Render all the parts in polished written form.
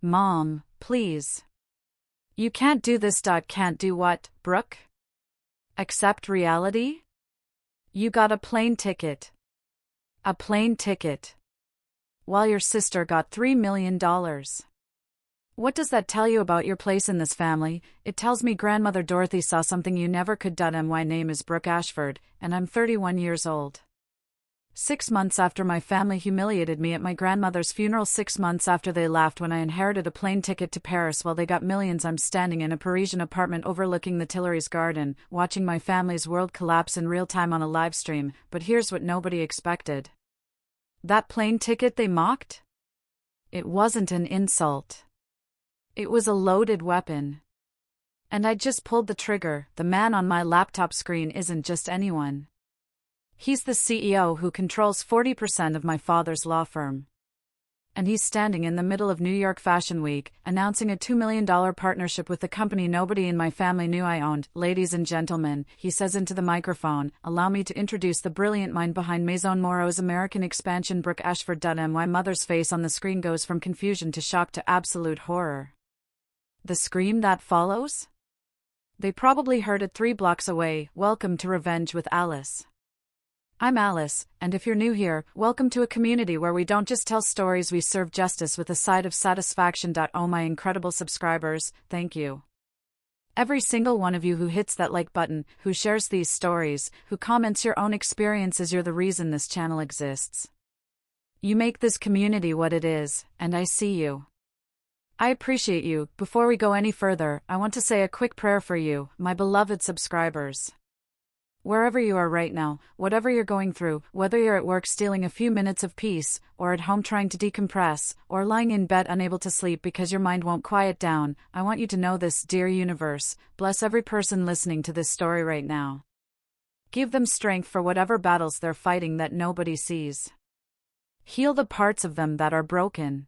Mom, please. You can't do this. Can't do what, Brooke? Accept reality? You got a plane ticket. A plane ticket. While your sister got $3 million. What does that tell you about your place in this family? It tells me grandmother Dorothy saw something you never could. My name is Brooke Ashford, and I'm 31 years old. 6 months after my family humiliated me at my grandmother's funeral, 6 months after they laughed when I inherited a plane ticket to Paris while they got millions, I'm standing in a Parisian apartment overlooking the Tuileries garden, watching my family's world collapse in real time on a live stream. But here's what nobody expected. That plane ticket they mocked? It wasn't an insult. It was a loaded weapon. And I just pulled the trigger. The man on my laptop screen isn't just anyone. He's the CEO who controls 40% of my father's law firm. And he's standing in the middle of New York Fashion Week, announcing a $2 million partnership with the company nobody in my family knew I owned. Ladies and gentlemen, he says into the microphone, allow me to introduce the brilliant mind behind Maison Moreau's American expansion, Brooke Ashford. My mother's face on the screen goes from confusion to shock to absolute horror. The scream that follows? They probably heard it 3 blocks away. Welcome to Revenge with Alice. I'm Alice, and if you're new here, welcome to a community where we don't just tell stories, we serve justice with a side of satisfaction. Oh, my incredible subscribers, thank you. Every single one of you who hits that like button, who shares these stories, who comments your own experiences, you're the reason this channel exists. You make this community what it is, and I see you. I appreciate you. Before we go any further, I want to say a quick prayer for you, my beloved subscribers. Wherever you are right now, whatever you're going through, whether you're at work stealing a few minutes of peace, or at home trying to decompress, or lying in bed unable to sleep because your mind won't quiet down, I want you to know this, dear universe. Bless every person listening to this story right now. Give them strength for whatever battles they're fighting that nobody sees. Heal the parts of them that are broken.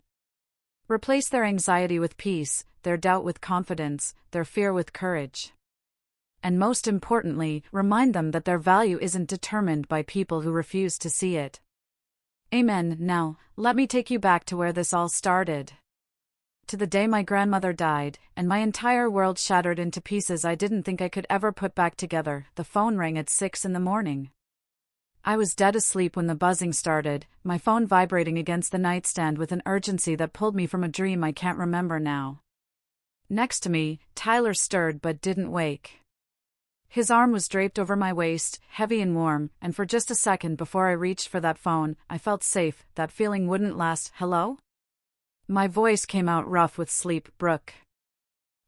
Replace their anxiety with peace, their doubt with confidence, their fear with courage. And most importantly, remind them that their value isn't determined by people who refuse to see it. Amen. Now, let me take you back to where this all started. To the day my grandmother died, and my entire world shattered into pieces I didn't think I could ever put back together. The phone rang at 6 in the morning. I was dead asleep when the buzzing started, my phone vibrating against the nightstand with an urgency that pulled me from a dream I can't remember now. Next to me, Tyler stirred but didn't wake. His arm was draped over my waist, heavy and warm, and for just a second before I reached for that phone, I felt safe. That feeling wouldn't last. Hello? My voice came out rough with sleep. Brooke.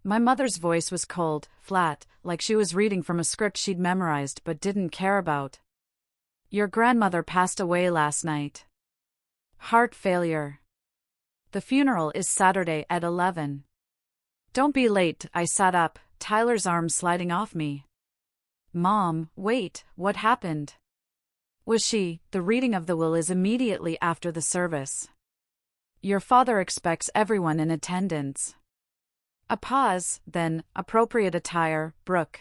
My mother's voice was cold, flat, like she was reading from a script she'd memorized but didn't care about. Your grandmother passed away last night. Heart failure. The funeral is Saturday at 11. Don't be late. I sat up, Tyler's arm sliding off me. Mom, wait, what happened? Was she? The reading of the will is immediately after the service. Your father expects everyone in attendance. A pause, then, appropriate attire, Brooke.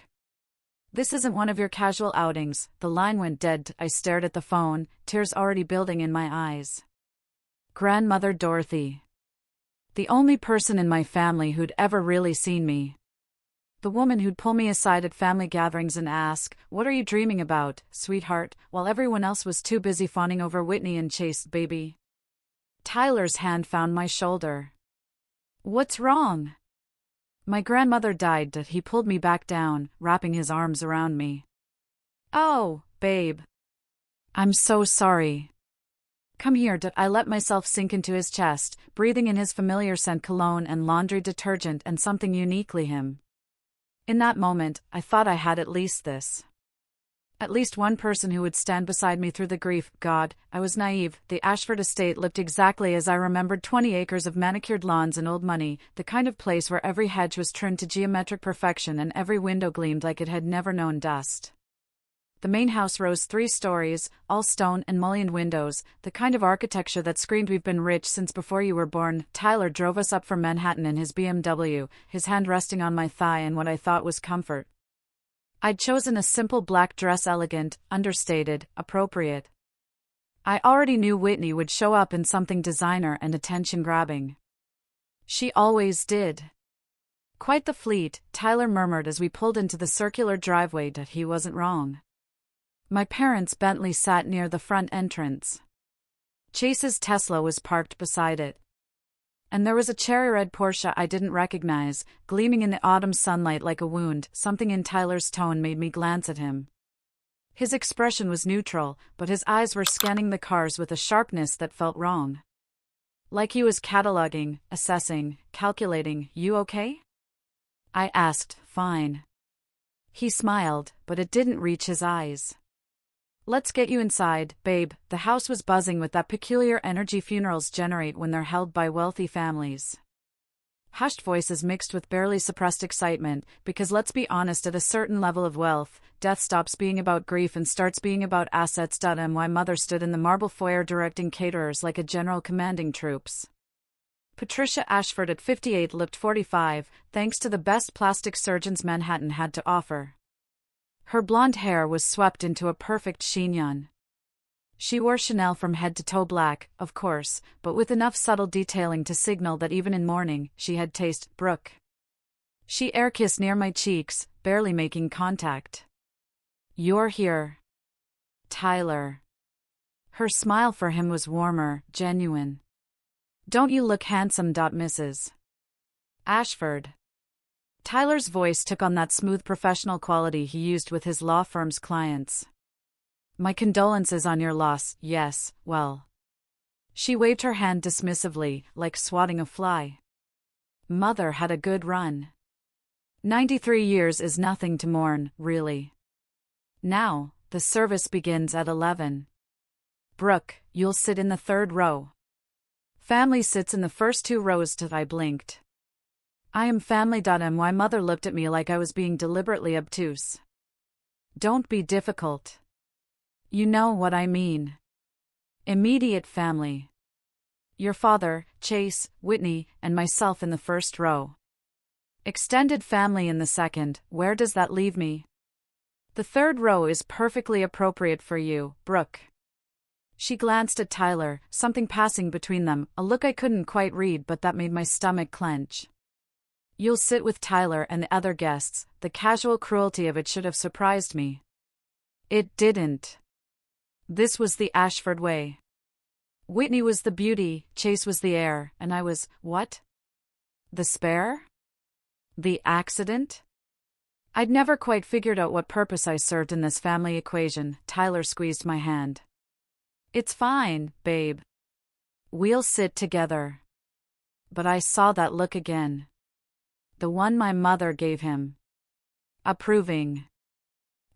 This isn't one of your casual outings. The line went dead. I stared at the phone, tears already building in my eyes. Grandmother Dorothy. The only person in my family who'd ever really seen me. The woman who'd pull me aside at family gatherings and ask, "What are you dreaming about, sweetheart?" while everyone else was too busy fawning over Whitney and Chase, baby. Tyler's hand found my shoulder. What's wrong? My grandmother died. He pulled me back down, wrapping his arms around me. Oh, babe. I'm so sorry. Come here. I let myself sink into his chest, breathing in his familiar scent, cologne and laundry detergent, and something uniquely him. In that moment, I thought I had at least one person who would stand beside me through the grief. God, I was naive. The Ashford estate looked exactly as I remembered: 20 acres of manicured lawns and old money, the kind of place where every hedge was trimmed to geometric perfection and every window gleamed like it had never known dust. The main house rose 3 stories, all stone and mullioned windows, the kind of architecture that screamed we've been rich since before you were born. Tyler drove us up from Manhattan in his BMW, his hand resting on my thigh in what I thought was comfort. I'd chosen a simple black dress, elegant, understated, appropriate. I already knew Whitney would show up in something designer and attention-grabbing. She always did. Quite the fleet, Tyler murmured as we pulled into the circular driveway. That he wasn't wrong. My parents' Bentley sat near the front entrance. Chase's Tesla was parked beside it. And there was a cherry-red Porsche I didn't recognize, gleaming in the autumn sunlight like a wound. Something in Tyler's tone made me glance at him. His expression was neutral, but his eyes were scanning the cars with a sharpness that felt wrong. Like he was cataloging, assessing, calculating. You okay? I asked. Fine. He smiled, but it didn't reach his eyes. Let's get you inside, babe. The house was buzzing with that peculiar energy funerals generate when they're held by wealthy families. Hushed voices mixed with barely suppressed excitement, because let's be honest, at a certain level of wealth, death stops being about grief and starts being about assets. My mother stood in the marble foyer directing caterers like a general commanding troops. Patricia Ashford at 58 looked 45, thanks to the best plastic surgeons Manhattan had to offer. Her blonde hair was swept into a perfect chignon. She wore Chanel from head to toe, black, of course, but with enough subtle detailing to signal that even in mourning, she had taste. Brooke. She air-kissed near my cheeks, barely making contact. You're here. Tyler. Her smile for him was warmer, genuine. Don't you look handsome, Mrs. Ashford. Tyler's voice took on that smooth professional quality he used with his law firm's clients. My condolences on your loss. Yes, well. She waved her hand dismissively, like swatting a fly. Mother had a good run. 93 years is nothing to mourn, really. Now, the service begins at 11. Brooke, you'll sit in the third row. Family sits in the first 2 rows. I blinked. I am family. My mother looked at me like I was being deliberately obtuse. Don't be difficult. You know what I mean. Immediate family. Your father, Chase, Whitney, and myself in the first row. Extended family in the second. Where does that leave me? The third row is perfectly appropriate for you, Brooke. She glanced at Tyler, something passing between them, a look I couldn't quite read but that made my stomach clench. You'll sit with Tyler and the other guests. The casual cruelty of it should have surprised me. It didn't. This was the Ashford way. Whitney was the beauty, Chase was the heir, and I was, what? The spare? The accident? I'd never quite figured out what purpose I served in this family equation. Tyler squeezed my hand. It's fine, babe. We'll sit together. But I saw that look again. The one my mother gave him. Approving.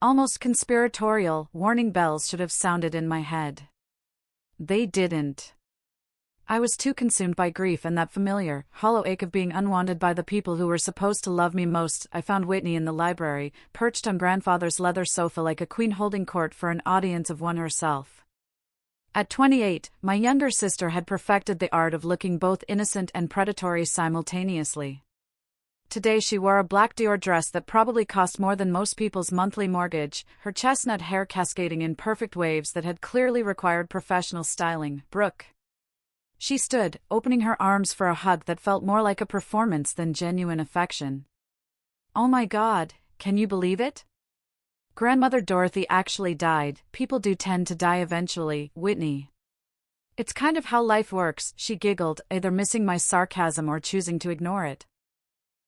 Almost conspiratorial. Warning bells should have sounded in my head. They didn't. I was too consumed by grief and that familiar, hollow ache of being unwanted by the people who were supposed to love me most. I found Whitney in the library, perched on grandfather's leather sofa like a queen holding court for an audience of one herself. At 28, my younger sister had perfected the art of looking both innocent and predatory simultaneously. Today she wore a black Dior dress that probably cost more than most people's monthly mortgage, her chestnut hair cascading in perfect waves that had clearly required professional styling. Brooke. She stood, opening her arms for a hug that felt more like a performance than genuine affection. Oh my God, can you believe it? Grandmother Dorothy actually died. People do tend to die eventually, Whitney. It's kind of how life works, she giggled, either missing my sarcasm or choosing to ignore it.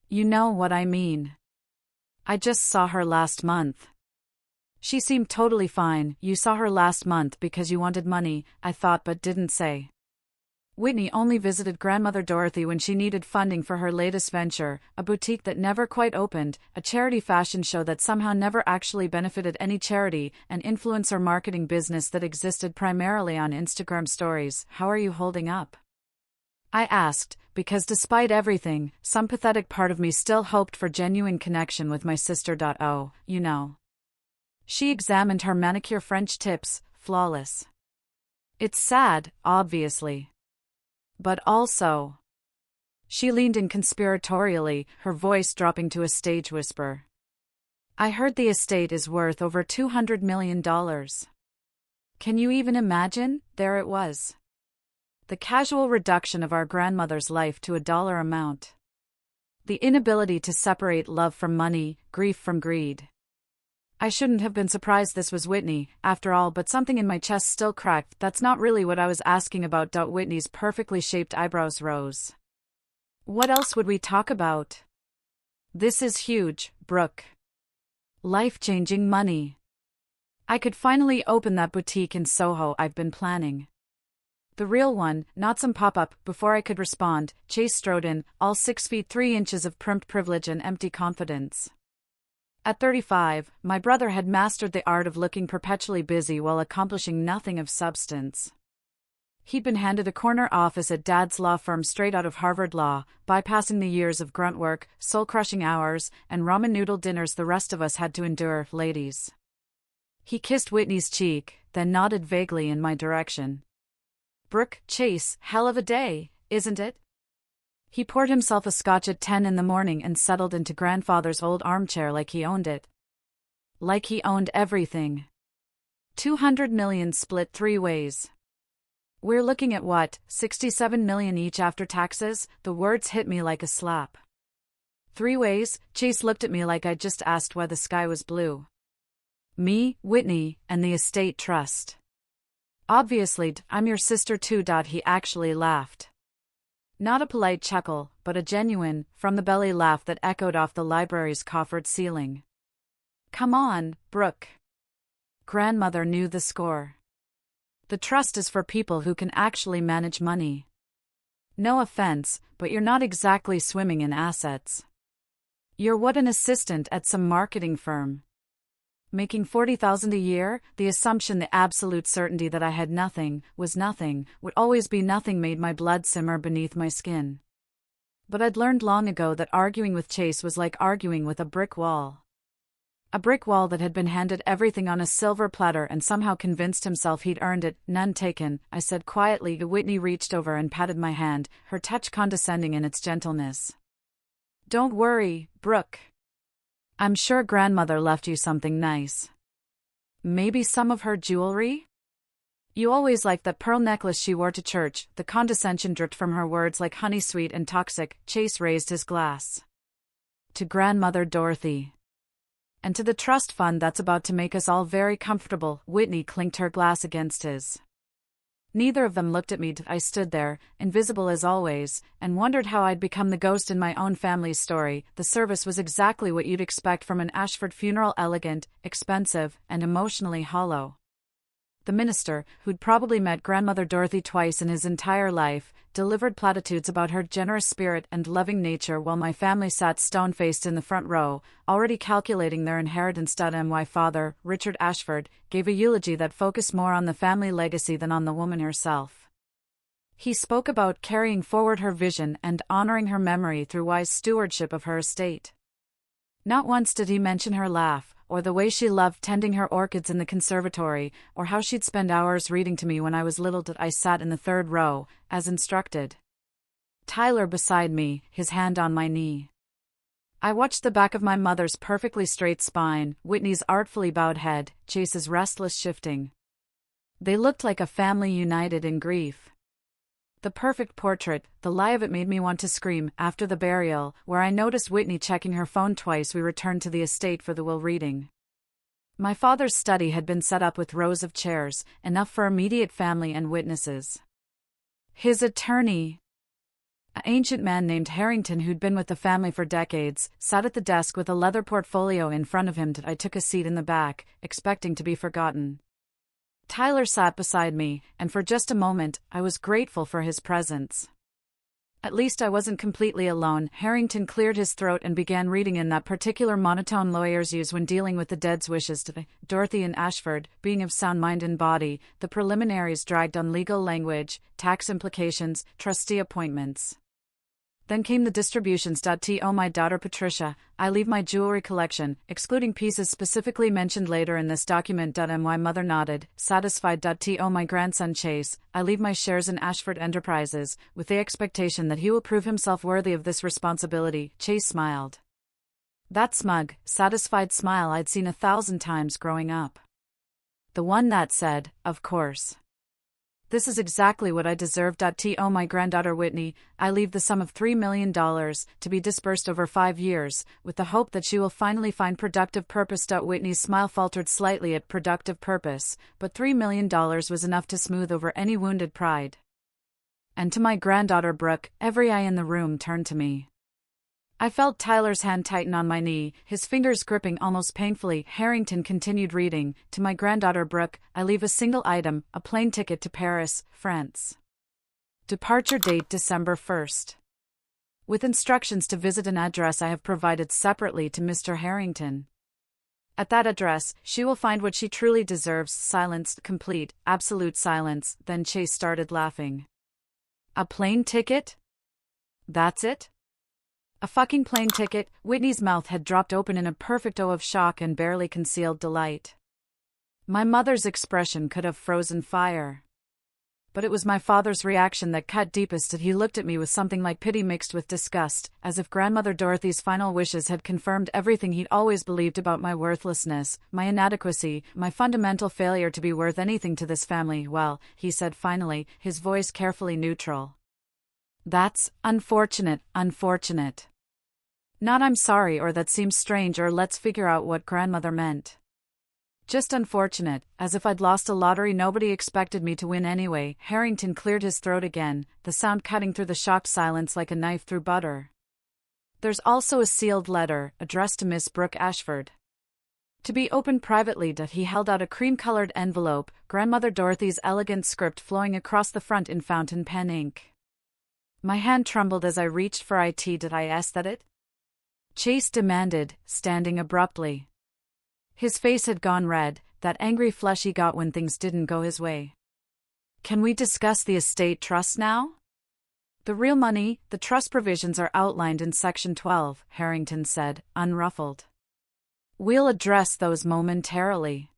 You know what I mean. I just saw her last month. She seemed totally fine. You saw her last month because you wanted money, I thought but didn't say. Whitney only visited Grandmother Dorothy when she needed funding for her latest venture, a boutique that never quite opened, a charity fashion show that somehow never actually benefited any charity, an influencer marketing business that existed primarily on Instagram stories. How are you holding up? I asked, because despite everything, some pathetic part of me still hoped for genuine connection with my sister. Oh, you know. She examined her manicure French tips, flawless. It's sad, obviously. But also. She leaned in conspiratorially, her voice dropping to a stage whisper. I heard the estate is worth over $200 million. Can you even imagine? There it was. The casual reduction of our grandmother's life to a dollar amount. The inability to separate love from money, grief from greed. I shouldn't have been surprised this was Whitney, after all, but something in my chest still cracked. That's not really what I was asking about. Whitney's perfectly shaped eyebrows rose. What else would we talk about? This is huge, Brooke. Life-changing money. I could finally open that boutique in Soho I've been planning. The real one, not some pop-up. Before I could respond, Chase strode in, all 6 feet 3 inches of primed privilege and empty confidence. At 35, my brother had mastered the art of looking perpetually busy while accomplishing nothing of substance. He'd been handed a corner office at Dad's law firm straight out of Harvard Law, bypassing the years of grunt work, soul-crushing hours, and ramen noodle dinners the rest of us had to endure, ladies. He kissed Whitney's cheek, then nodded vaguely in my direction. Brooke, Chase, hell of a day, isn't it? He poured himself a scotch at 10 in the morning and settled into grandfather's old armchair like he owned it. Like he owned everything. 200 million split 3 ways. We're looking at what, 67 million each after taxes? The words hit me like a slap. 3 ways? Chase looked at me like I'd just asked why the sky was blue. Me, Whitney, and the estate trust. Obviously, I'm your sister too. He actually laughed. Not a polite chuckle, but a genuine, from-the-belly laugh that echoed off the library's coffered ceiling. Come on, Brooke. Grandmother knew the score. The trust is for people who can actually manage money. No offense, but you're not exactly swimming in assets. You're what, an assistant at some marketing firm. Making $40,000 a year, the assumption, the absolute certainty that I had nothing, was nothing, would always be nothing made my blood simmer beneath my skin. But I'd learned long ago that arguing with Chase was like arguing with a brick wall. A brick wall that had been handed everything on a silver platter and somehow convinced himself he'd earned it. None taken, I said quietly. Whitney reached over and patted my hand, her touch condescending in its gentleness. Don't worry, Brooke. I'm sure grandmother left you something nice. Maybe some of her jewelry? You always liked that pearl necklace she wore to church. The condescension dripped from her words like honey, sweet and toxic. Chase raised his glass. To Grandmother Dorothy. And to the trust fund that's about to make us all very comfortable. Whitney clinked her glass against his. Neither of them looked at me. I stood there, invisible as always, and wondered how I'd become the ghost in my own family's story. The service was exactly what you'd expect from an Ashford funeral: elegant, expensive, and emotionally hollow. The minister, who'd probably met Grandmother Dorothy twice in his entire life, delivered platitudes about her generous spirit and loving nature while my family sat stone-faced in the front row, already calculating their inheritance. My father, Richard Ashford, gave a eulogy that focused more on the family legacy than on the woman herself. He spoke about carrying forward her vision and honoring her memory through wise stewardship of her estate. Not once did he mention her laugh, or the way she loved tending her orchids in the conservatory, or how she'd spend hours reading to me when I was little. I sat in the third row, as instructed. Tyler beside me, his hand on my knee. I watched the back of my mother's perfectly straight spine, Whitney's artfully bowed head, Chase's restless shifting. They looked like a family united in grief. The perfect portrait. The lie of it made me want to scream. After the burial, where I noticed Whitney checking her phone twice, we returned to the estate for the will reading. My father's study had been set up with rows of chairs, enough for immediate family and witnesses. His attorney, an ancient man named Harrington who'd been with the family for decades, sat at the desk with a leather portfolio in front of him. I took a seat in the back, expecting to be forgotten. Tyler sat beside me, and for just a moment, I was grateful for his presence. At least I wasn't completely alone. Harrington cleared his throat and began reading in that particular monotone lawyers use when dealing with the dead's wishes. To Dorothy and Ashford, being of sound mind and body, the preliminaries dragged on: legal language, tax implications, trustee appointments. Then came the distributions. To my daughter Patricia, I leave my jewelry collection, excluding pieces specifically mentioned later in this document. My mother nodded, satisfied. To my grandson Chase, I leave my shares in Ashford Enterprises, with the expectation that he will prove himself worthy of this responsibility. Chase smiled. That smug, satisfied smile I'd seen 1,000 times growing up. The one that said, of course. This is exactly what I deserve. To my granddaughter Whitney, I leave the sum of $3 million to be dispersed over 5 years, with the hope that she will finally find productive purpose. Whitney's smile faltered slightly at productive purpose, but $3 million was enough to smooth over any wounded pride. And to my granddaughter Brooke, every eye in the room turned to me. I felt Tyler's hand tighten on my knee, his fingers gripping almost painfully. Harrington continued reading. To my granddaughter Brooke, I leave a single item, a plane ticket to Paris, France. Departure date December 1st. With instructions to visit an address I have provided separately to Mr. Harrington. At that address, she will find what she truly deserves. Silence, complete, absolute silence. Then Chase started laughing. A plane ticket? That's it? A fucking plane ticket? Whitney's mouth had dropped open in a perfect O of shock and barely concealed delight. My mother's expression could have frozen fire. But it was my father's reaction that cut deepest. He looked at me with something like pity mixed with disgust, as if Grandmother Dorothy's final wishes had confirmed everything he'd always believed about my worthlessness, my inadequacy, my fundamental failure to be worth anything to this family. Well, he said finally, his voice carefully neutral. That's unfortunate. Not I'm sorry or that seems strange or let's figure out what Grandmother meant. Just unfortunate, as if I'd lost a lottery nobody expected me to win anyway. Harrington cleared his throat again, the sound cutting through the shocked silence like a knife through butter. There's also a sealed letter, addressed to Miss Brooke Ashford. To be opened privately. He held out a cream-colored envelope, Grandmother Dorothy's elegant script flowing across the front in fountain pen ink. My hand trembled as I reached for it. Did I ask that it? Chase demanded, standing abruptly. His face had gone red, that angry flush he got when things didn't go his way. Can we discuss the estate trust now? The real money, the trust provisions are outlined in Section 12, Harrington said, unruffled. We'll address those momentarily.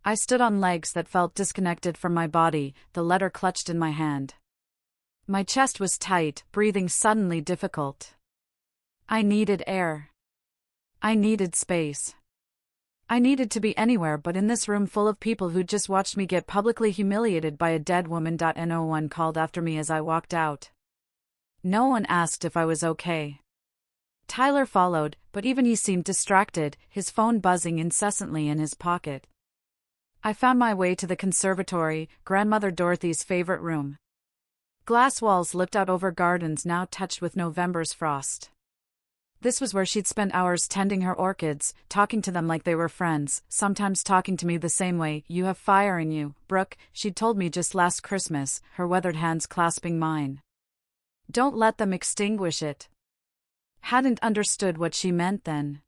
I stood on legs that felt disconnected from my body, the letter clutched in my hand. My chest was tight, breathing suddenly difficult. I needed air. I needed space. I needed to be anywhere but in this room full of people who'd just watched me get publicly humiliated by a dead woman. No one called after me as I walked out. No one asked if I was okay. Tyler followed, but even he seemed distracted, his phone buzzing incessantly in his pocket. I found my way to the conservatory, Grandmother Dorothy's favorite room. Glass walls looked out over gardens now touched with November's frost. This was where she'd spent hours tending her orchids, talking to them like they were friends, sometimes talking to me the same way. You have fire in you, Brooke, she'd told me just last Christmas, her weathered hands clasping mine. Don't let them extinguish it. Hadn't understood what she meant then.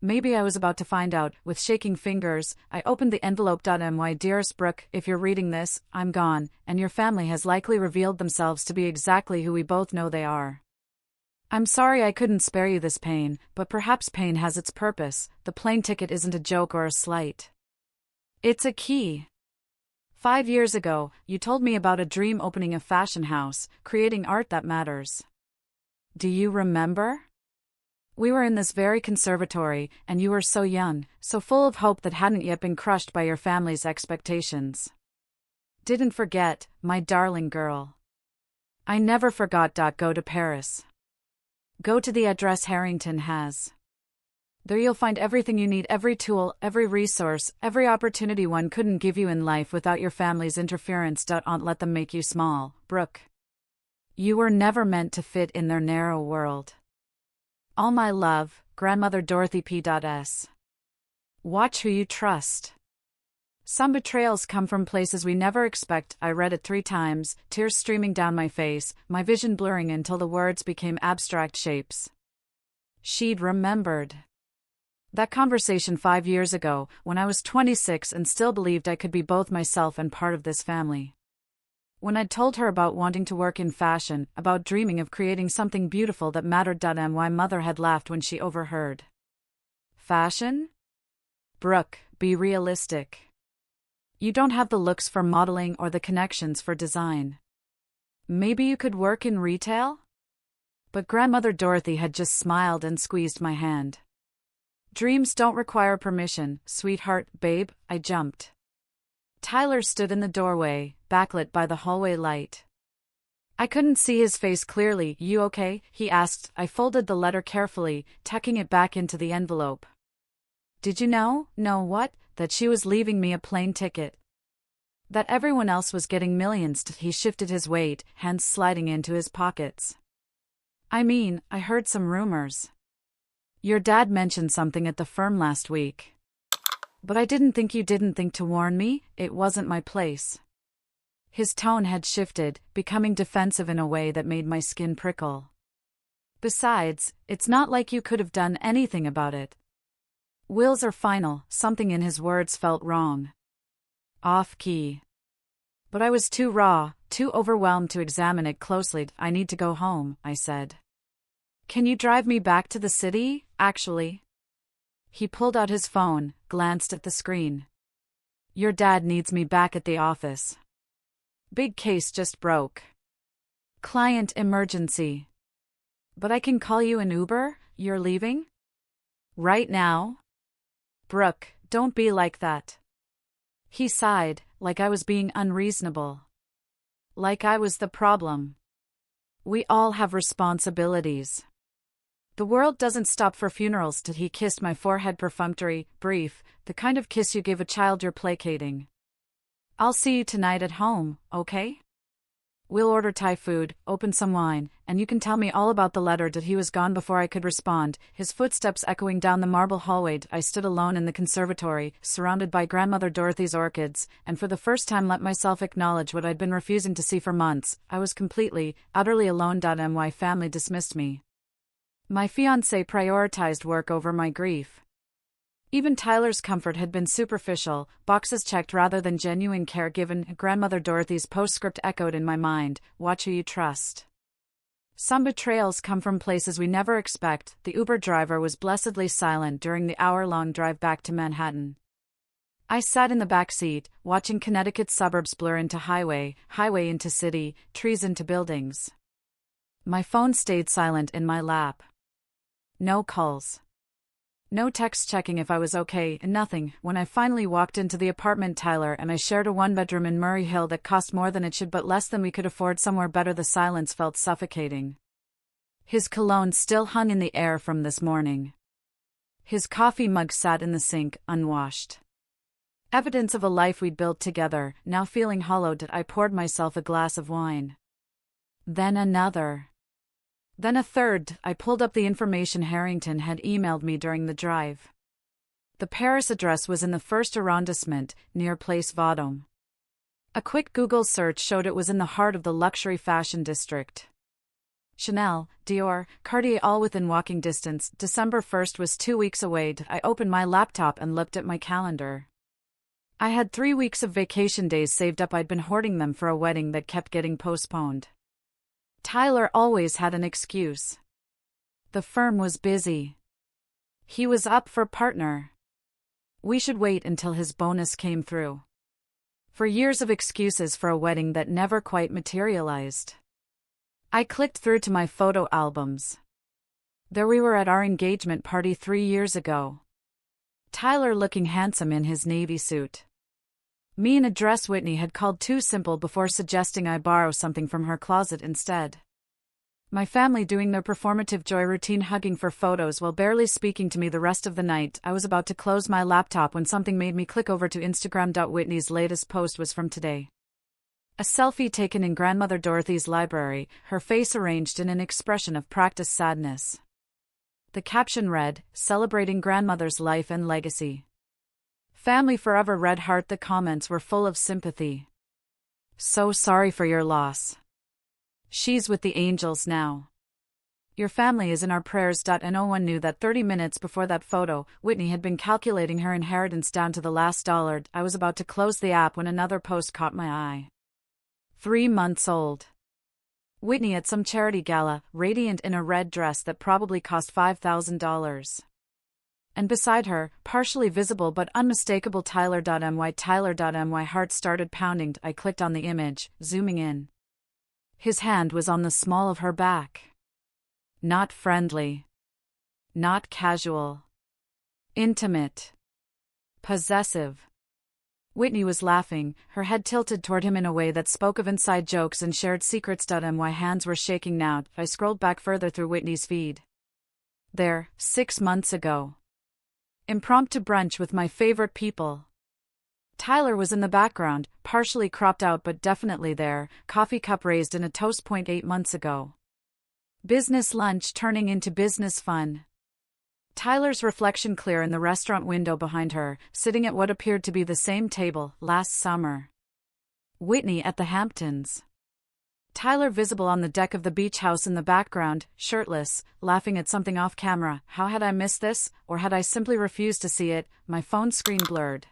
Maybe I was about to find out. With shaking fingers, I opened the envelope. My dearest Brooke, if you're reading this, I'm gone, and your family has likely revealed themselves to be exactly who we both know they are. I'm sorry I couldn't spare you this pain, but perhaps pain has its purpose. The plane ticket isn't a joke or a slight. It's a key. 5 years ago, you told me about a dream opening a fashion house, creating art that matters. Do you remember? We were in this very conservatory, and you were so young, so full of hope that hadn't yet been crushed by your family's expectations. Didn't forget, my darling girl. I never forgot. Go to Paris. Go to the address Harrington has. There you'll find everything you need, every tool, every resource, every opportunity one couldn't give you in life without your family's interference. Don't let them make you small, Brooke. You were never meant to fit in their narrow world. All my love, Grandmother Dorothy P.S. Watch who you trust. Some betrayals come from places we never expect. I read it 3 times, tears streaming down my face, my vision blurring until the words became abstract shapes. She'd remembered. That conversation 5 years ago, when I was 26 and still believed I could be both myself and part of this family. When I'd told her about wanting to work in fashion, about dreaming of creating something beautiful that mattered. My mother had laughed when she overheard. Fashion? Brooke, be realistic. You don't have the looks for modeling or the connections for design. Maybe you could work in retail? But Grandmother Dorothy had just smiled and squeezed my hand. Dreams don't require permission, sweetheart, babe, I jumped. Tyler stood in the doorway, backlit by the hallway light. I couldn't see his face clearly. "You okay?" he asked. I folded the letter carefully, tucking it back into the envelope. "Did you know?" "No, what?" "That she was leaving me a plane ticket. That everyone else was getting millions." He shifted his weight, hands sliding into his pockets. "I mean, I heard some rumors. Your dad mentioned something at the firm last week. But I didn't think you didn't think to warn me. It wasn't my place." His tone had shifted, becoming defensive in a way that made my skin prickle. "Besides, it's not like you could have done anything about it. Wills are final." Something in his words felt wrong. Off-key. But I was too raw, too overwhelmed to examine it closely. "I need to go home," I said. "Can you drive me back to the city, actually?" He pulled out his phone, glanced at the screen. "Your dad needs me back at the office. Big case just broke. Client emergency. But I can call you an Uber." "You're leaving? Right now?" "Brooke, don't be like that." He sighed, like I was being unreasonable. Like I was the problem. "We all have responsibilities. The world doesn't stop for funerals." He kissed my forehead, perfunctory, brief, the kind of kiss you give a child you're placating. "I'll see you tonight at home, okay? We'll order Thai food, open some wine, and you can tell me all about the letter." He was gone before I could respond, his footsteps echoing down the marble hallway. I stood alone in the conservatory, surrounded by Grandmother Dorothy's orchids, and for the first time let myself acknowledge what I'd been refusing to see for months. I was completely, utterly alone. My family dismissed me. My fiancé prioritized work over my grief. Even Tyler's comfort had been superficial, boxes checked rather than genuine care given. Grandmother Dorothy's postscript echoed in my mind: "Watch who you trust." Some betrayals come from places we never expect. The Uber driver was blessedly silent during the hour-long drive back to Manhattan. I sat in the back seat, watching Connecticut's suburbs blur into highway into city, trees into buildings. My phone stayed silent in my lap. No calls. No text checking if I was okay, nothing. When I finally walked into the apartment Tyler and I shared a one-bedroom in Murray Hill that cost more than it should but less than we could afford somewhere better, the silence felt suffocating. His cologne still hung in the air from this morning. His coffee mug sat in the sink, unwashed. Evidence of a life we'd built together. Now feeling hollowed, I poured myself a glass of wine. Then another. Then a third. I pulled up the information Harrington had emailed me during the drive. The Paris address was in the first arrondissement, near Place Vendôme. A quick Google search showed it was in the heart of the luxury fashion district. Chanel, Dior, Cartier all within walking distance. December 1st was 2 weeks away. I opened my laptop and looked at my calendar. I had 3 weeks of vacation days saved up. I'd been hoarding them for a wedding that kept getting postponed. Tyler always had an excuse. The firm was busy. He was up for partner. We should wait until his bonus came through. For years of excuses for a wedding that never quite materialized. I clicked through to my photo albums. There we were at our engagement party 3 years ago. Tyler looking handsome in his navy suit. Me in a dress Whitney had called too simple before suggesting I borrow something from her closet instead. My family doing their performative joy routine, hugging for photos while barely speaking to me the rest of the night. I was about to close my laptop when something made me click over to Instagram. Whitney's latest post was from today. A selfie taken in Grandmother Dorothy's library, her face arranged in an expression of practiced sadness. The caption read, "Celebrating Grandmother's life and legacy. Family forever." Red heart. The comments were full of sympathy. "So sorry for your loss. She's with the angels now. Your family is in our prayers." And no one knew that 30 minutes before that photo, Whitney had been calculating her inheritance down to the last dollar. I was about to close the app when another post caught my eye. 3 months old. Whitney at some charity gala, radiant in a red dress that probably cost $5,000. And beside her, partially visible but unmistakable, Tyler.my. Tyler.my. Heart started pounding. I clicked on the image, zooming in. His hand was on the small of her back. Not friendly. Not casual. Intimate. Possessive. Whitney was laughing, her head tilted toward him in a way that spoke of inside jokes and shared secrets. My hands were shaking now. I scrolled back further through Whitney's feed. There, 6 months ago. Impromptu brunch with my favorite people. Tyler was in the background, partially cropped out but definitely there, coffee cup raised in a toast. 8 months ago. Business lunch turning into business fun. Tyler's reflection clear in the restaurant window behind her, sitting at what appeared to be the same table, last summer. Whitney at the Hamptons. Tyler visible on the deck of the beach house in the background, shirtless, laughing at something off camera. How had I missed this, or had I simply refused to see it? My phone screen blurred.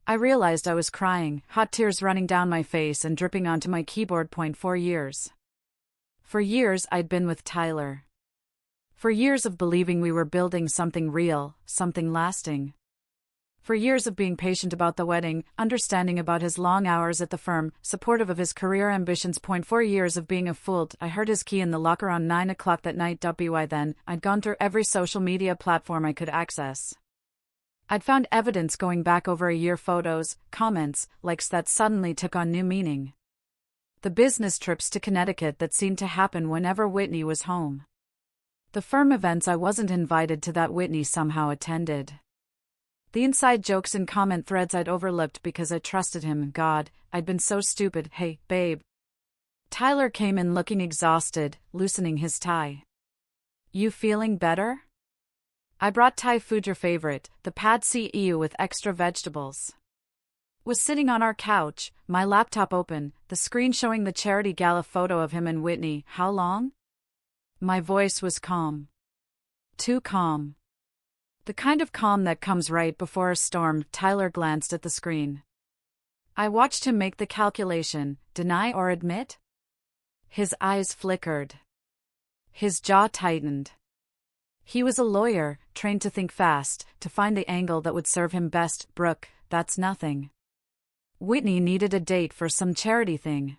I realized I was crying, hot tears running down my face and dripping onto my keyboard. 4 years. For years I'd been with Tyler. For years of believing we were building something real, something lasting. For years of being patient about the wedding, understanding about his long hours at the firm, supportive of his career ambitions. 4 years of being a fool. I heard his key in the lock around 9 o'clock that night. By then, I'd gone through every social media platform I could access. I'd found evidence going back over a year, photos, comments, likes that suddenly took on new meaning. The business trips to Connecticut that seemed to happen whenever Whitney was home. The firm events I wasn't invited to that Whitney somehow attended. The inside jokes and comment threads I'd overlooked because I trusted him. God, I'd been so stupid. Hey, babe. Tyler came in looking exhausted, loosening his tie. You feeling better? I brought Thai food, your favorite, the pad see ew with extra vegetables. Was sitting on our couch, my laptop open, the screen showing the charity gala photo of him and Whitney. How long? My voice was calm. Too calm. The kind of calm that comes right before a storm. Tyler glanced at the screen. I watched him make the calculation, deny or admit? His eyes flickered. His jaw tightened. He was a lawyer, trained to think fast, to find the angle that would serve him best. Brooke, that's nothing. Whitney needed a date for some charity thing.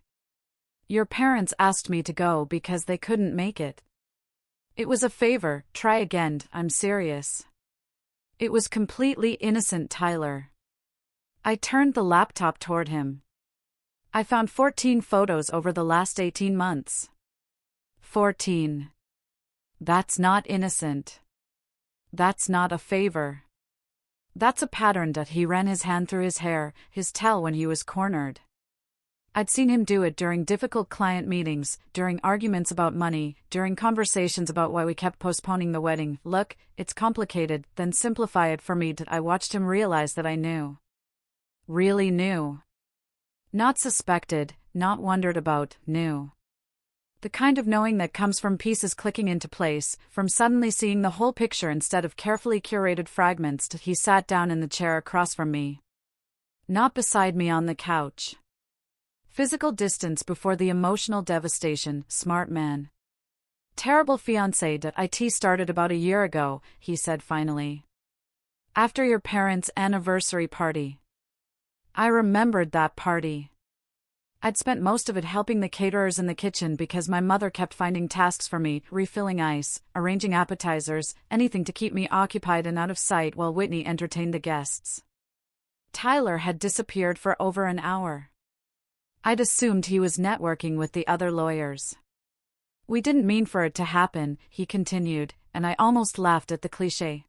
Your parents asked me to go because they couldn't make it. It was a favor, try again, I'm serious. It was completely innocent, Tyler. I turned the laptop toward him. I found 14 photos over the last 18 months. 14. That's not innocent. That's not a favor. That's a pattern. He ran his hand through his hair, his towel when he was cornered. I'd seen him do it during difficult client meetings, during arguments about money, during conversations about why we kept postponing the wedding. Look, it's complicated, then simplify it for me. I watched him realize that I knew. Really knew. Not suspected, not wondered about, knew. The kind of knowing that comes from pieces clicking into place, from suddenly seeing the whole picture instead of carefully curated fragments. He sat down in the chair across from me. Not beside me on the couch. Physical distance before the emotional devastation. Smart man. Terrible fiancé. It started about a year ago, he said finally. After your parents' anniversary party. I remembered that party. I'd spent most of it helping the caterers in the kitchen because my mother kept finding tasks for me, refilling ice, arranging appetizers, anything to keep me occupied and out of sight while Whitney entertained the guests. Tyler had disappeared for over an hour. I'd assumed he was networking with the other lawyers. We didn't mean for it to happen, he continued, and I almost laughed at the cliché.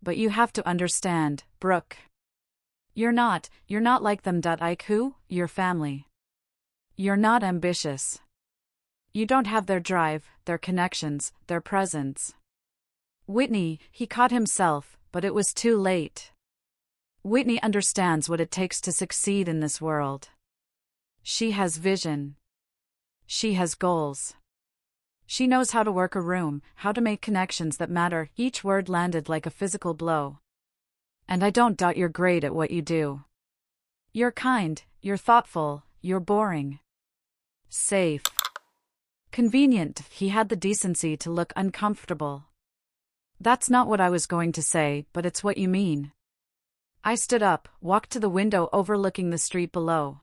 But you have to understand, Brooke. You're not like them. Who? Your family. You're not ambitious. You don't have their drive, their connections, their presence. Whitney, he caught himself, but it was too late. Whitney understands what it takes to succeed in this world. She has vision. She has goals. She knows how to work a room, how to make connections that matter. Each word landed like a physical blow. And I don't doubt you're great at what you do. You're kind, you're thoughtful, you're boring. Safe. Convenient. He had the decency to look uncomfortable. That's not what I was going to say, but it's what you mean. I stood up, walked to the window overlooking the street below.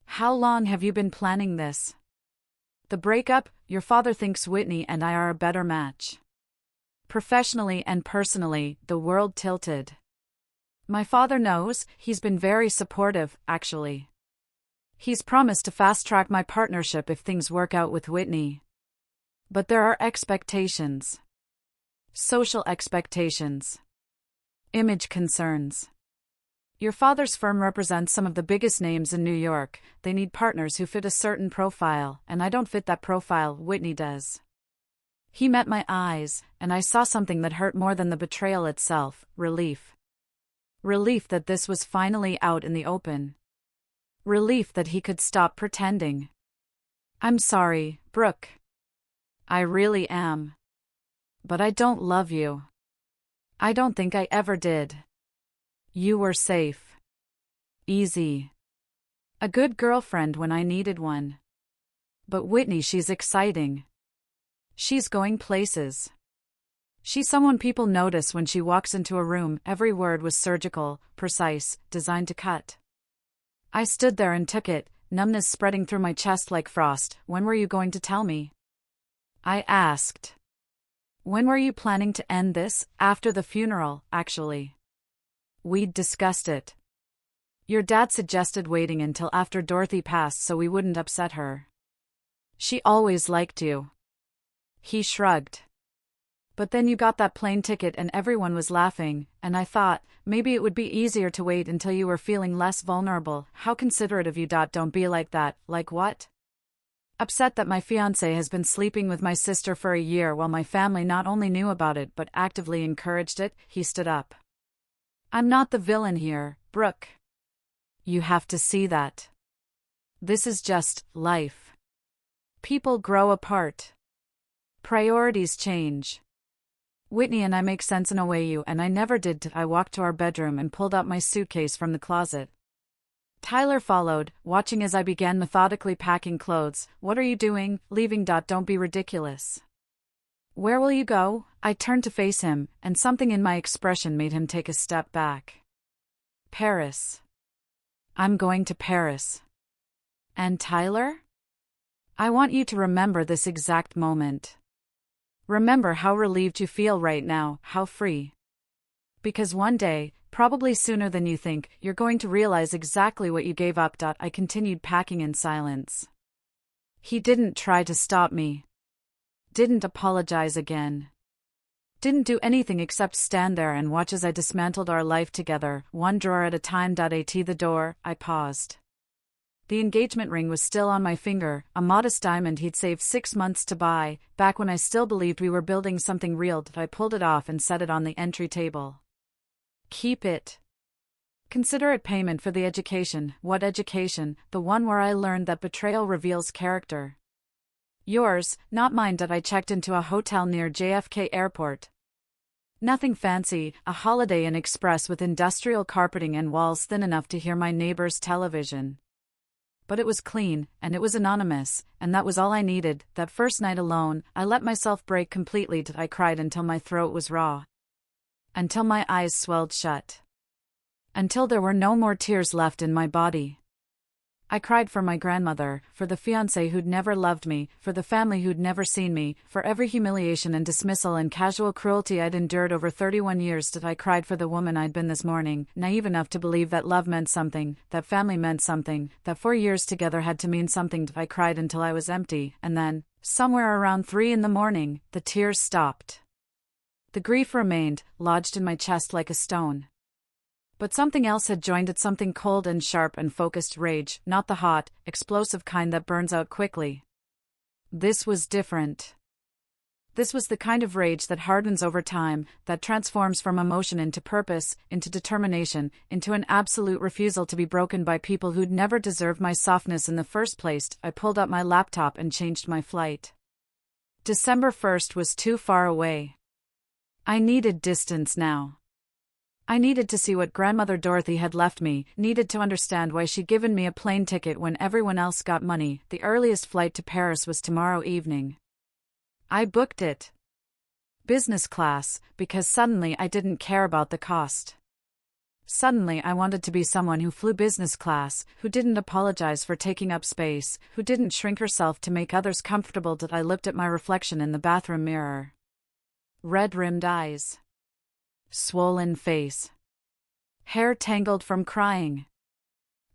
How long have you been planning this? The breakup. Your father thinks Whitney and I are a better match. Professionally and personally, the world tilted. My father knows, he's been very supportive, actually. He's promised to fast-track my partnership if things work out with Whitney. But there are expectations. Social expectations. Image concerns. Your father's firm represents some of the biggest names in New York. They need partners who fit a certain profile, and I don't fit that profile, Whitney does. He met my eyes, and I saw something that hurt more than the betrayal itself: relief. Relief that this was finally out in the open. Relief that he could stop pretending. I'm sorry, Brooke. I really am. But I don't love you. I don't think I ever did. You were safe. Easy. A good girlfriend when I needed one. But Whitney, she's exciting. She's going places. She's someone people notice when she walks into a room. Every word was surgical, precise, designed to cut. I stood there and took it, numbness spreading through my chest like frost. When were you going to tell me? I asked. When were you planning to end this? After the funeral, actually. We'd discussed it. Your dad suggested waiting until after Dorothy passed so we wouldn't upset her. She always liked you. He shrugged. But then you got that plane ticket and everyone was laughing, and I thought, maybe it would be easier to wait until you were feeling less vulnerable. How considerate of you. Don't be like that. Like what? Upset that my fiancé has been sleeping with my sister for a year while my family not only knew about it but actively encouraged it. He stood up. I'm not the villain here, Brooke. You have to see that. This is just life. People grow apart. Priorities change. Whitney and I make sense in a way you and I never did. I walked to our bedroom and pulled out my suitcase from the closet. Tyler followed, watching as I began methodically packing clothes. What are you doing? Leaving. Don't be ridiculous. Where will you go? I turned to face him, and something in my expression made him take a step back. Paris. I'm going to Paris. And Tyler? I want you to remember this exact moment. Remember how relieved you feel right now, how free. Because one day, probably sooner than you think, you're going to realize exactly what you gave up. I continued packing in silence. He didn't try to stop me. Didn't apologize again. Didn't do anything except stand there and watch as I dismantled our life together, one drawer at a time. At the door, I paused. The engagement ring was still on my finger, a modest diamond he'd saved 6 months to buy, back when I still believed we were building something real. I pulled it off and set it on the entry table. Keep it. Consider it payment for the education. What education? The one where I learned that betrayal reveals character. Yours, not mine. I checked into a hotel near JFK Airport. Nothing fancy, a Holiday Inn Express with industrial carpeting and walls thin enough to hear my neighbor's television. But it was clean, and it was anonymous, and that was all I needed. That first night alone, I let myself break completely. I cried until my throat was raw. Until my eyes swelled shut. Until there were no more tears left in my body. I cried for my grandmother, for the fiancé who'd never loved me, for the family who'd never seen me, for every humiliation and dismissal and casual cruelty I'd endured over 31 years. I cried for the woman I'd been this morning, naive enough to believe that love meant something, that family meant something, that 4 years together had to mean something. I cried until I was empty, and then, somewhere around 3 in the morning, the tears stopped. The grief remained, lodged in my chest like a stone. But something else had joined it, something cold and sharp and focused: rage, not the hot, explosive kind that burns out quickly. This was different. This was the kind of rage that hardens over time, that transforms from emotion into purpose, into determination, into an absolute refusal to be broken by people who'd never deserved my softness in the first place. I pulled up my laptop and changed my flight. December 1st was too far away. I needed distance now. I needed to see what grandmother Dorothy had left me, needed to understand why she'd given me a plane ticket when everyone else got money. The earliest flight to Paris was tomorrow evening. I booked it. Business class, because suddenly I didn't care about the cost. Suddenly I wanted to be someone who flew business class, who didn't apologize for taking up space, who didn't shrink herself to make others comfortable. I looked at my reflection in the bathroom mirror. Red-rimmed eyes. Swollen face. hair tangled from crying.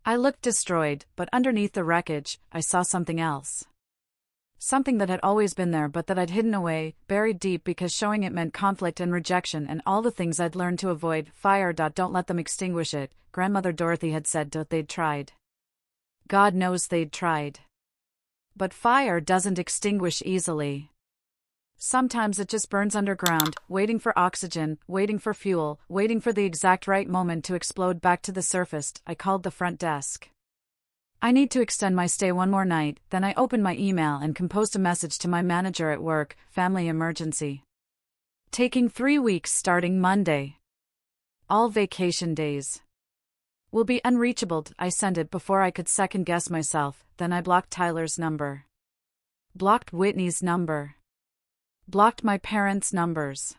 I looked destroyed, but underneath the wreckage, I saw something else. Something that had always been there but that I'd hidden away, buried deep because showing it meant conflict and rejection and all the things I'd learned to avoid. Fire. Don't let them extinguish it, Grandmother Dorothy had said. They'd tried. God knows they'd tried. But fire doesn't extinguish easily. Sometimes it just burns underground, waiting for oxygen, waiting for fuel, waiting for the exact right moment to explode back to the surface. I called the front desk. I need to extend my stay one more night. Then I opened my email and composed a message to my manager at work. Family emergency. Taking 3 weeks starting Monday. All vacation days. Will be unreachable. I sent it before I could second guess myself. Then I blocked Tyler's number. Blocked Whitney's number. Blocked my parents' numbers.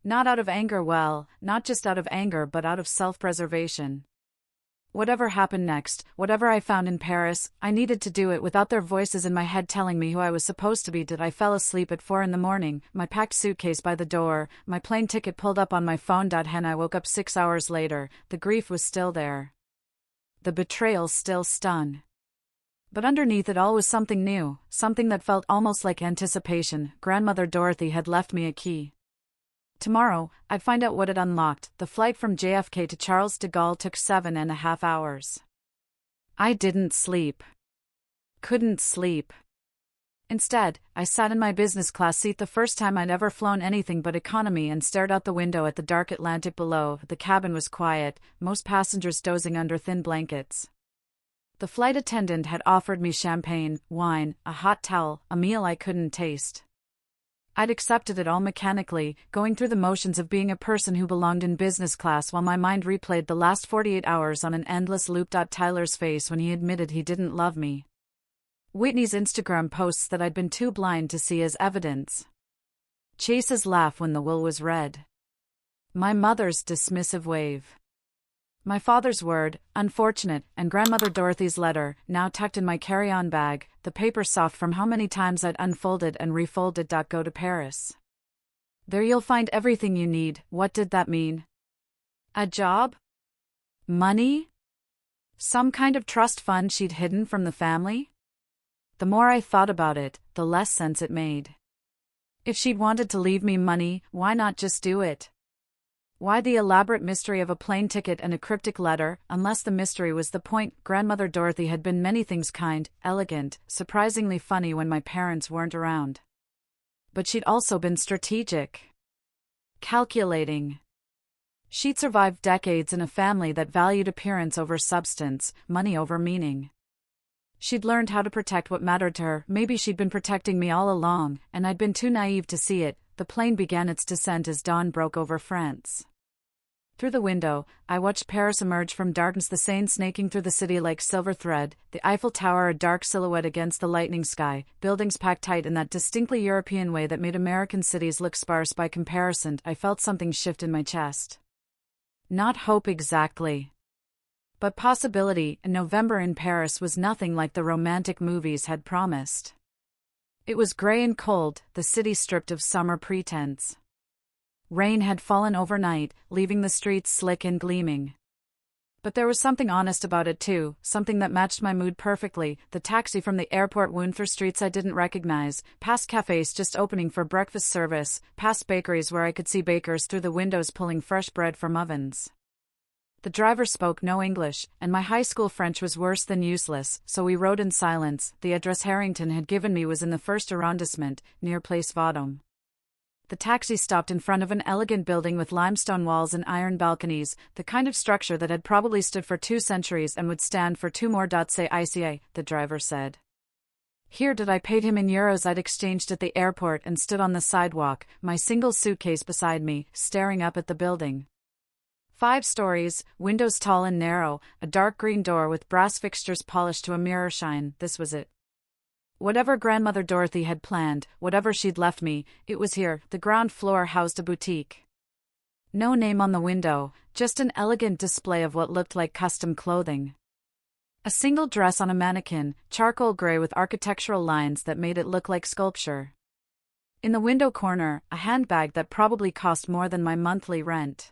Not out of anger, well, not just out of anger but out of self-preservation. Whatever happened next, whatever I found in Paris, I needed to do it without their voices in my head telling me who I was supposed to be. I fell asleep at 4 a.m, my packed suitcase by the door, my plane ticket pulled up on my phone. I woke up 6 hours later. The grief was still there. The betrayal still stung. But underneath it all was something new, something that felt almost like anticipation. Grandmother Dorothy had left me a key. Tomorrow, I'd find out what it unlocked. The flight from JFK to Charles de Gaulle took 7.5 hours. I didn't sleep. Couldn't sleep. Instead, I sat in my business class seat, the first time I'd ever flown anything but economy, and stared out the window at the dark Atlantic below. The cabin was quiet, most passengers dozing under thin blankets. The flight attendant had offered me champagne, wine, a hot towel, a meal I couldn't taste. I'd accepted it all mechanically, going through the motions of being a person who belonged in business class while my mind replayed the last 48 hours on an endless loop. Tyler's face when he admitted he didn't love me. Whitney's Instagram posts that I'd been too blind to see as evidence. Chase's laugh when the will was read. My mother's dismissive wave. My father's word, unfortunate, and Grandmother Dorothy's letter, now tucked in my carry-on bag, the paper soft from how many times I'd unfolded and refolded. Go to Paris. There you'll find everything you need. What did that mean? A job? Money? Some kind of trust fund she'd hidden from the family? The more I thought about it, the less sense it made. If she'd wanted to leave me money, why not just do it? Why the elaborate mystery of a plane ticket and a cryptic letter, unless the mystery was the point? Grandmother Dorothy had been many things: kind, elegant, surprisingly funny when my parents weren't around. But she'd also been strategic. Calculating. She'd survived decades in a family that valued appearance over substance, money over meaning. She'd learned how to protect what mattered to her. Maybe she'd been protecting me all along, and I'd been too naive to see it. The plane began its descent as dawn broke over France. Through the window, I watched Paris emerge from darkness, the Seine snaking through the city like silver thread, the Eiffel Tower a dark silhouette against the lightning sky, buildings packed tight in that distinctly European way that made American cities look sparse by comparison. I felt something shift in my chest. Not hope exactly, but possibility. November in Paris was nothing like the romantic movies had promised. It was gray and cold, the city stripped of summer pretense. Rain had fallen overnight, leaving the streets slick and gleaming. But there was something honest about it too, something that matched my mood perfectly. The taxi from the airport wound through streets I didn't recognize, past cafes just opening for breakfast service, past bakeries where I could see bakers through the windows pulling fresh bread from ovens. The driver spoke no English, and my high school French was worse than useless, so we rode in silence. The address Harrington had given me was in the first arrondissement, near Place Vendôme. The taxi stopped in front of an elegant building with limestone walls and iron balconies, the kind of structure that had probably stood for 2 centuries and would stand for 2 more. Say ICA, the driver said. Here I paid him in euros I'd exchanged at the airport and stood on the sidewalk, my single suitcase beside me, staring up at the building. 5 stories, windows tall and narrow, a dark green door with brass fixtures polished to a mirror shine. This was it. Whatever Grandmother Dorothy had planned, whatever she'd left me, it was here. The ground floor housed a boutique. No name on the window, just an elegant display of what looked like custom clothing. A single dress on a mannequin, charcoal gray with architectural lines that made it look like sculpture. In the window corner, a handbag that probably cost more than my monthly rent.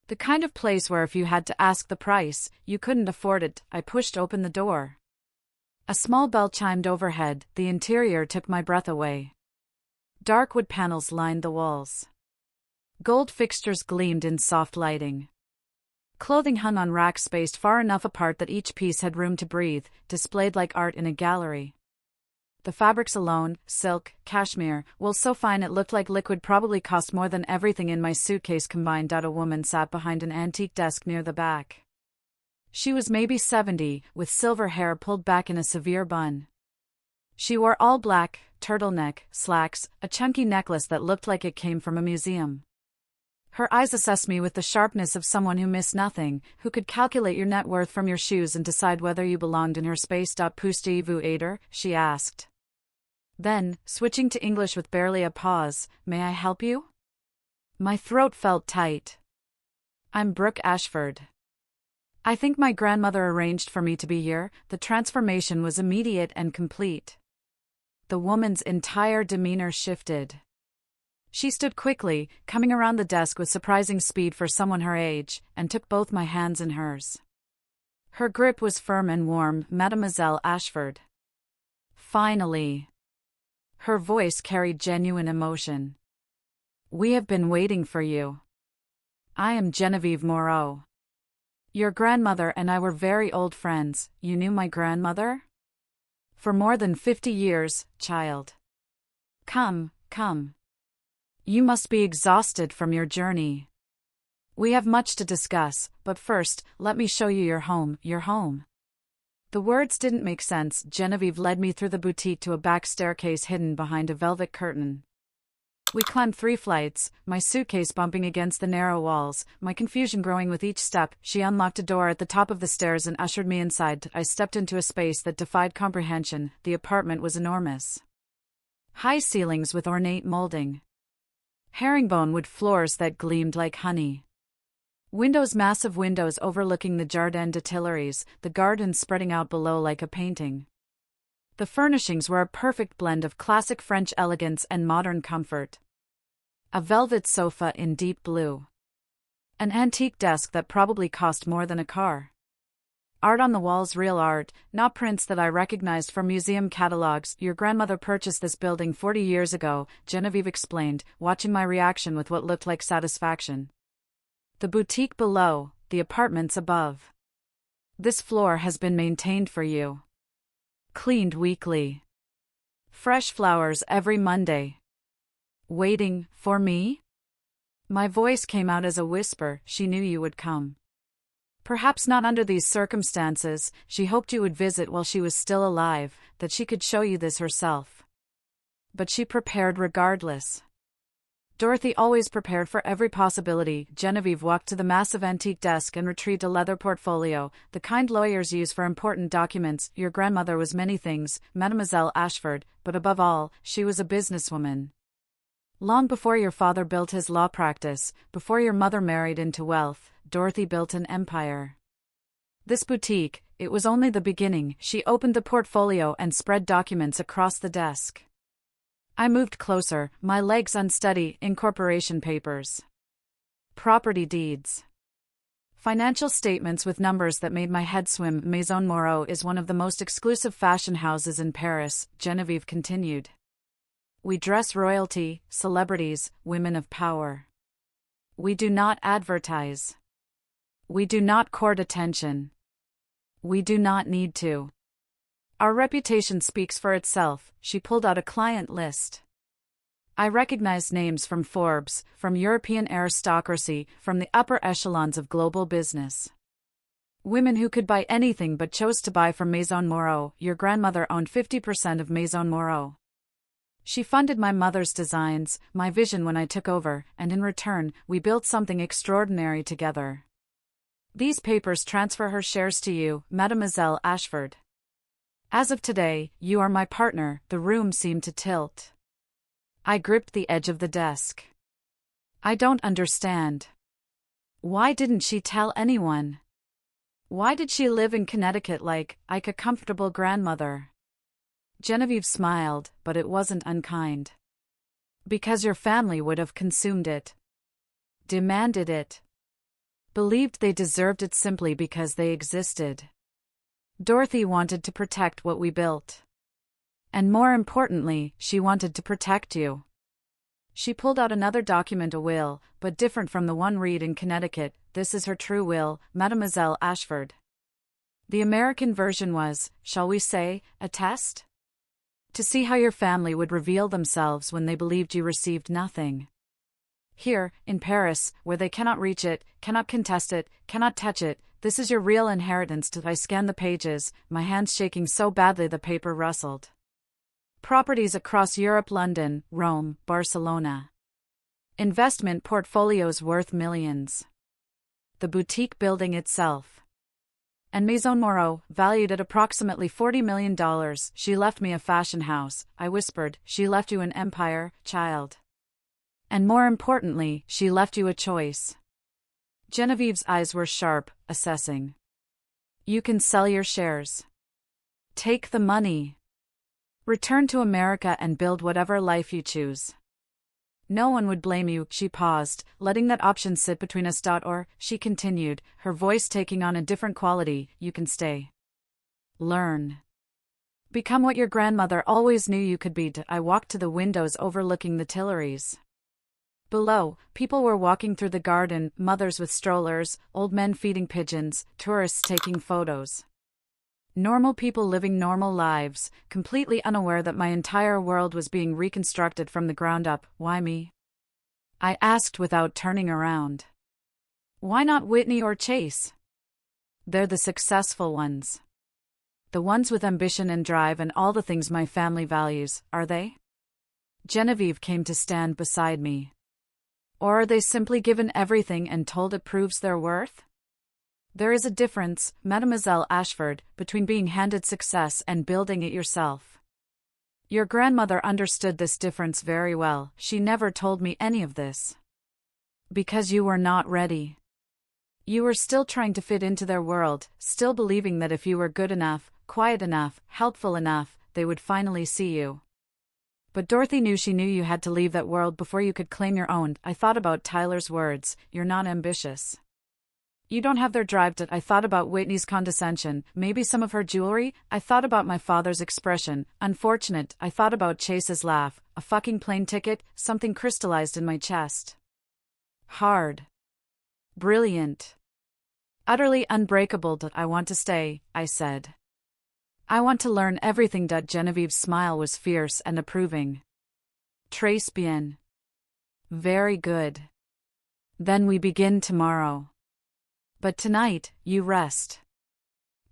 The kind of place where if you had to ask the price, you couldn't afford it. I pushed open the door. A small bell chimed overhead. The interior took my breath away. Dark wood panels lined the walls. Gold fixtures gleamed in soft lighting. Clothing hung on racks spaced far enough apart that each piece had room to breathe, displayed like art in a gallery. The fabrics alone, silk, cashmere, wool so fine it looked like liquid, probably cost more than everything in my suitcase combined. A woman sat behind an antique desk near the back. She was maybe 70, with silver hair pulled back in a severe bun. She wore all black, turtleneck, slacks, a chunky necklace that looked like it came from a museum. Her eyes assessed me with the sharpness of someone who missed nothing, who could calculate your net worth from your shoes and decide whether you belonged in her space. Pouvez-vous aider? She asked. Then, switching to English with barely a pause, may I help you? My throat felt tight. I'm Brooke Ashford. I think my grandmother arranged for me to be here. The transformation was immediate and complete. The woman's entire demeanor shifted. She stood quickly, coming around the desk with surprising speed for someone her age, and took both my hands in hers. Her grip was firm and warm. Mademoiselle Ashford. Finally. Her voice carried genuine emotion. We have been waiting for you. I am Genevieve Moreau. Your grandmother and I were very old friends. You knew my grandmother? For more than 50 years, child. Come. You must be exhausted from your journey. We have much to discuss, but first, let me show you your home. The words didn't make sense. Genevieve led me through the boutique to a back staircase hidden behind a velvet curtain. We climbed 3 flights, my suitcase bumping against the narrow walls, my confusion growing with each step. She unlocked a door at the top of the stairs and ushered me inside. I stepped into a space that defied comprehension. The apartment was enormous. High ceilings with ornate molding. Herringbone wood floors that gleamed like honey. Massive windows overlooking the Jardin des Tuileries, the gardens spreading out below like a painting. The furnishings were a perfect blend of classic French elegance and modern comfort. A velvet sofa in deep blue. An antique desk that probably cost more than a car. Art on the walls, real art, not prints that I recognized from museum catalogs. Your grandmother purchased this building 40 years ago, Genevieve explained, watching my reaction with what looked like satisfaction. The boutique below, the apartments above. This floor has been maintained for you. Cleaned weekly. Fresh flowers every Monday. Waiting for me? My voice came out as a whisper. She knew you would come. Perhaps not under these circumstances. She hoped you would visit while she was still alive, that she could show you this herself. But she prepared regardless. Dorothy always prepared for every possibility. Genevieve walked to the massive antique desk and retrieved a leather portfolio, the kind lawyers use for important documents. Your grandmother was many things, Mademoiselle Ashford, but above all, she was a businesswoman. Long before your father built his law practice, before your mother married into wealth, Dorothy built an empire. This boutique, it was only the beginning. She opened the portfolio and spread documents across the desk. I moved closer, my legs unsteady. Incorporation papers. Property deeds. Financial statements with numbers that made my head swim. Maison Moreau is one of the most exclusive fashion houses in Paris, Genevieve continued. We dress royalty, celebrities, women of power. We do not advertise. We do not court attention. We do not need to. Our reputation speaks for itself. She pulled out a client list. I recognized names from Forbes, from European aristocracy, from the upper echelons of global business. Women who could buy anything but chose to buy from Maison Moreau. Your grandmother owned 50% of Maison Moreau. She funded my mother's designs, my vision when I took over, and in return, we built something extraordinary together. These papers transfer her shares to you, Mademoiselle Ashford. As of today, you are my partner. The room seemed to tilt. I gripped the edge of the desk. I don't understand. Why didn't she tell anyone? Why did she live in Connecticut like a comfortable grandmother? Genevieve smiled, but it wasn't unkind. Because your family would have consumed it. Demanded it. Believed they deserved it simply because they existed. Dorothy wanted to protect what we built. And more importantly, she wanted to protect you. She pulled out another document, a will, but different from the one read in Connecticut. This is her true will, Mademoiselle Ashford. The American version was, shall we say, a test? To see how your family would reveal themselves when they believed you received nothing. Here, in Paris, where they cannot reach it, cannot contest it, cannot touch it, this is your real inheritance. I scanned the pages, my hands shaking so badly the paper rustled. Properties across Europe, London, Rome, Barcelona. Investment portfolios worth millions. The boutique building itself. And Maison Moreau, valued at approximately $40 million. She left me a fashion house, I whispered. She left you an empire, child. And more importantly, she left you a choice. Genevieve's eyes were sharp, assessing. You can sell your shares. Take the money. Return to America and build whatever life you choose. No one would blame you. She paused, letting that option sit between us. Or, she continued, her voice taking on a different quality, you can stay. Learn. Become what your grandmother always knew you could be. I walked to the windows overlooking the Tuileries. Below, people were walking through the garden, mothers with strollers, old men feeding pigeons, tourists taking photos. Normal people living normal lives, completely unaware that my entire world was being reconstructed from the ground up. Why me? I asked without turning around. Why not Whitney or Chase? They're the successful ones. The ones with ambition and drive and all the things my family values, are they? Genevieve came to stand beside me. Or are they simply given everything and told it proves their worth? There is a difference, Mademoiselle Ashford, between being handed success and building it yourself. Your grandmother understood this difference very well. She never told me any of this. Because you were not ready. You were still trying to fit into their world, still believing that if you were good enough, quiet enough, helpful enough, they would finally see you. But Dorothy knew she knew you had to leave that world before you could claim your own. I thought about Tyler's words, you're not ambitious. You don't have their drive. I thought about Whitney's condescension, maybe some of her jewelry. I thought about my father's expression, unfortunate. I thought about Chase's laugh, a fucking plane ticket, something crystallized in my chest. Hard. Brilliant. Utterly unbreakable. I want to stay, I said. I want to learn everything. Genevieve's smile was fierce and approving. Très bien. Very good. Then we begin tomorrow. But tonight, you rest.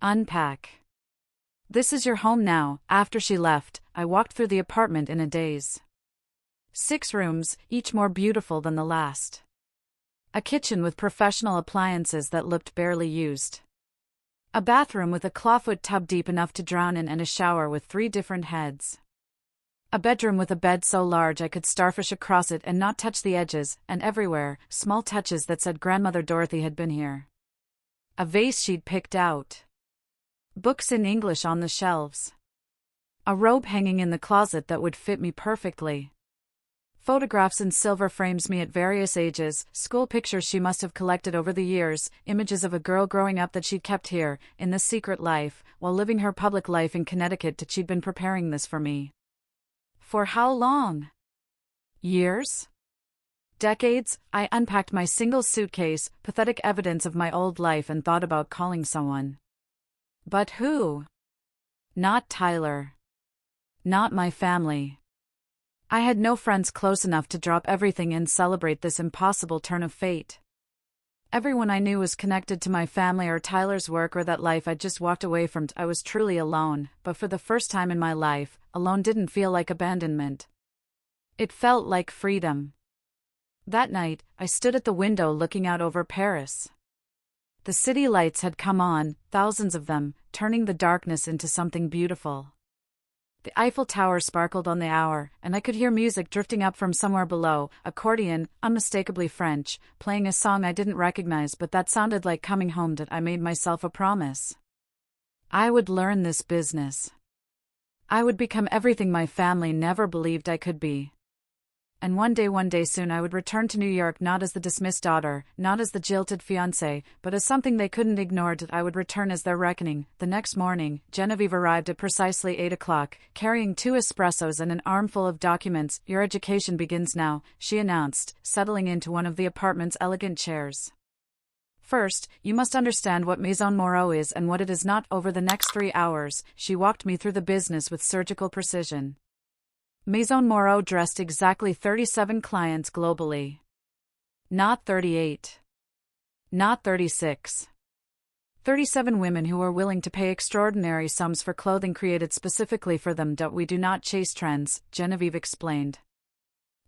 Unpack. This is your home now. After she left, I walked through the apartment in a daze. 6 rooms, each more beautiful than the last. A kitchen with professional appliances that looked barely used. A bathroom with a clawfoot tub deep enough to drown in and a shower with 3 different heads. A bedroom with a bed so large I could starfish across it and not touch the edges, and everywhere, small touches that said Grandmother Dorothy had been here. A vase she'd picked out. Books in English on the shelves. A robe hanging in the closet that would fit me perfectly. Photographs in silver frames me at various ages, school pictures she must have collected over the years, images of a girl growing up that she'd kept here, in this secret life, while living her public life in Connecticut. She'd been preparing this for me. For how long? Years? Decades? I unpacked my single suitcase, pathetic evidence of my old life, and thought about calling someone. But who? Not Tyler. Not my family. I had no friends close enough to drop everything and celebrate this impossible turn of fate. Everyone I knew was connected to my family or Tyler's work or that life I'd just walked away from. I was truly alone, but for the first time in my life, alone didn't feel like abandonment. It felt like freedom. That night, I stood at the window looking out over Paris. The city lights had come on, thousands of them, turning the darkness into something beautiful. The Eiffel Tower sparkled on the hour, and I could hear music drifting up from somewhere below, accordion, unmistakably French, playing a song I didn't recognize but that sounded like coming home. I made myself a promise. I would learn this business. I would become everything my family never believed I could be. And one day soon I would return to New York, not as the dismissed daughter, not as the jilted fiancé, but as something they couldn't ignore. I would return as their reckoning. The next morning, Genevieve arrived at precisely 8 o'clock, carrying 2 espressos and an armful of documents. "Your education begins now," she announced, settling into one of the apartment's elegant chairs. "First, you must understand what Maison Moreau is and what it is not." Over the next 3 hours, she walked me through the business with surgical precision. Maison Moreau dressed exactly 37 clients globally. Not 38. Not 36. 37 women who were willing to pay extraordinary sums for clothing created specifically for them. We do not chase trends, Genevieve explained.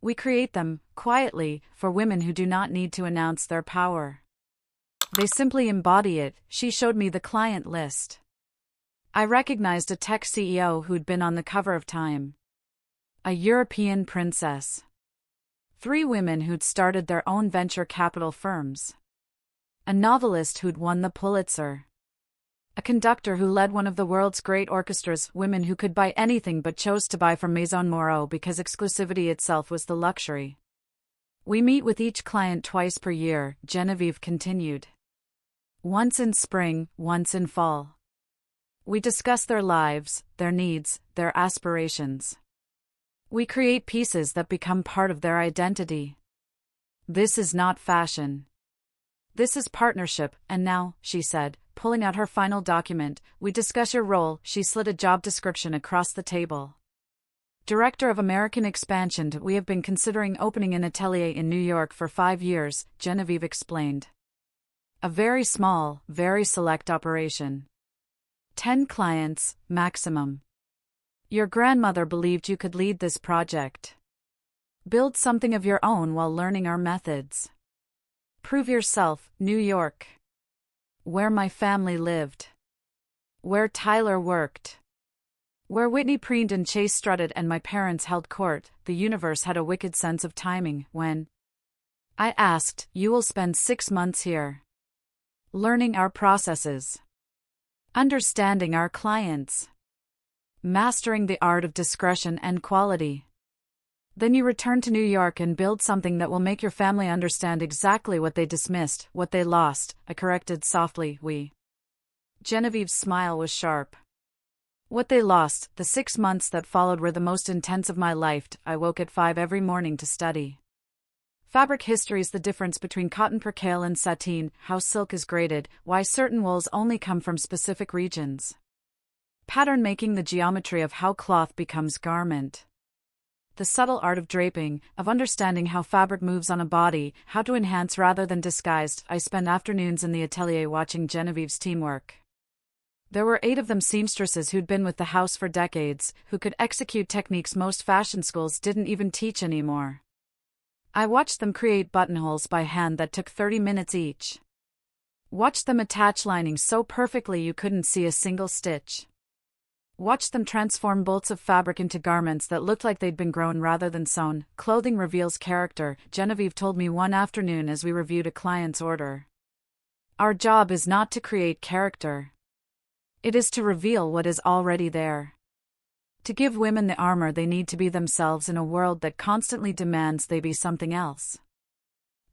We create them, quietly, for women who do not need to announce their power. They simply embody it. She showed me the client list. I recognized a tech CEO who'd been on the cover of Time. A European princess. 3 women who'd started their own venture capital firms. A novelist who'd won the Pulitzer. A conductor who led one of the world's great orchestras. Women who could buy anything but chose to buy from Maison Moreau because exclusivity itself was the luxury. We meet with each client twice per year, Genevieve continued. Once in spring, once in fall. We discuss their lives, their needs, their aspirations. We create pieces that become part of their identity. This is not fashion. This is partnership. And now, she said, pulling out her final document, we discuss your role. She slid a job description across the table. Director of American Expansion. We have been considering opening an atelier in New York for 5 years, Genevieve explained. A very small, very select operation. 10 clients, maximum. Your grandmother believed you could lead this project. Build something of your own while learning our methods. Prove yourself, New York. Where my family lived. Where Tyler worked. Where Whitney preened and Chase strutted and my parents held court. The universe had a wicked sense of timing when I asked, "You will spend 6 months here. Learning our processes. Understanding our clients. Mastering the art of discretion and quality. Then you return to New York and build something that will make your family understand exactly what they dismissed, what they lost," I corrected softly. Genevieve's smile was sharp. What they lost. The 6 months that followed were the most intense of my life. I woke at 5 every morning to study fabric histories, the difference between cotton, percale and sateen, how silk is graded, why certain wools only come from specific regions. Pattern making, the geometry of how cloth becomes garment. The subtle art of draping, of understanding how fabric moves on a body, how to enhance rather than disguise. I spent afternoons in the atelier watching Genevieve's teamwork. There were 8 of them, seamstresses who'd been with the house for decades, who could execute techniques most fashion schools didn't even teach anymore. I watched them create buttonholes by hand that took 30 minutes each. Watched them attach lining so perfectly you couldn't see a single stitch. Watched them transform bolts of fabric into garments that looked like they'd been grown rather than sewn. Clothing reveals character, Genevieve told me one afternoon as we reviewed a client's order. Our job is not to create character. It is to reveal what is already there. To give women the armor they need to be themselves in a world that constantly demands they be something else.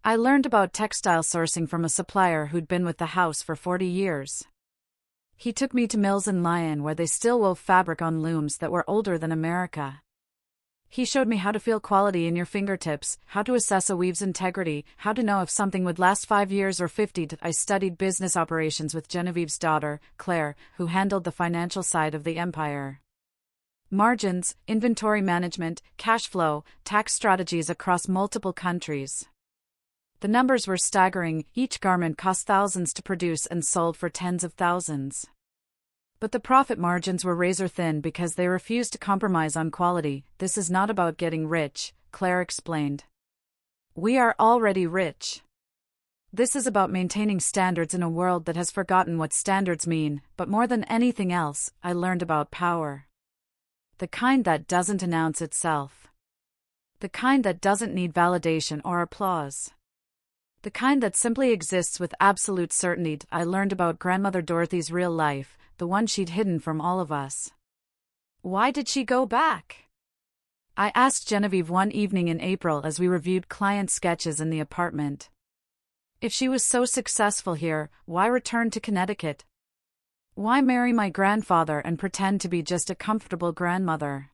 I learned about textile sourcing from a supplier who'd been with the house for 40 years. He took me to mills in Lyon where they still wove fabric on looms that were older than America. He showed me how to feel quality in your fingertips, how to assess a weave's integrity, how to know if something would last 5 years or 50. I studied business operations with Genevieve's daughter, Claire, who handled the financial side of the empire. Margins, inventory management, cash flow, tax strategies across multiple countries. The numbers were staggering. Each garment cost thousands to produce and sold for tens of thousands. But the profit margins were razor thin because they refused to compromise on quality. This is not about getting rich, Claire explained. We are already rich. This is about maintaining standards in a world that has forgotten what standards mean, but more than anything else, I learned about power. The kind that doesn't announce itself. The kind that doesn't need validation or applause. The kind that simply exists with absolute certainty. I learned about Grandmother Dorothy's real life, the one she'd hidden from all of us. Why did she go back? I asked Genevieve one evening in April as we reviewed client sketches in the apartment. If she was so successful here, why return to Connecticut? Why marry my grandfather and pretend to be just a comfortable grandmother?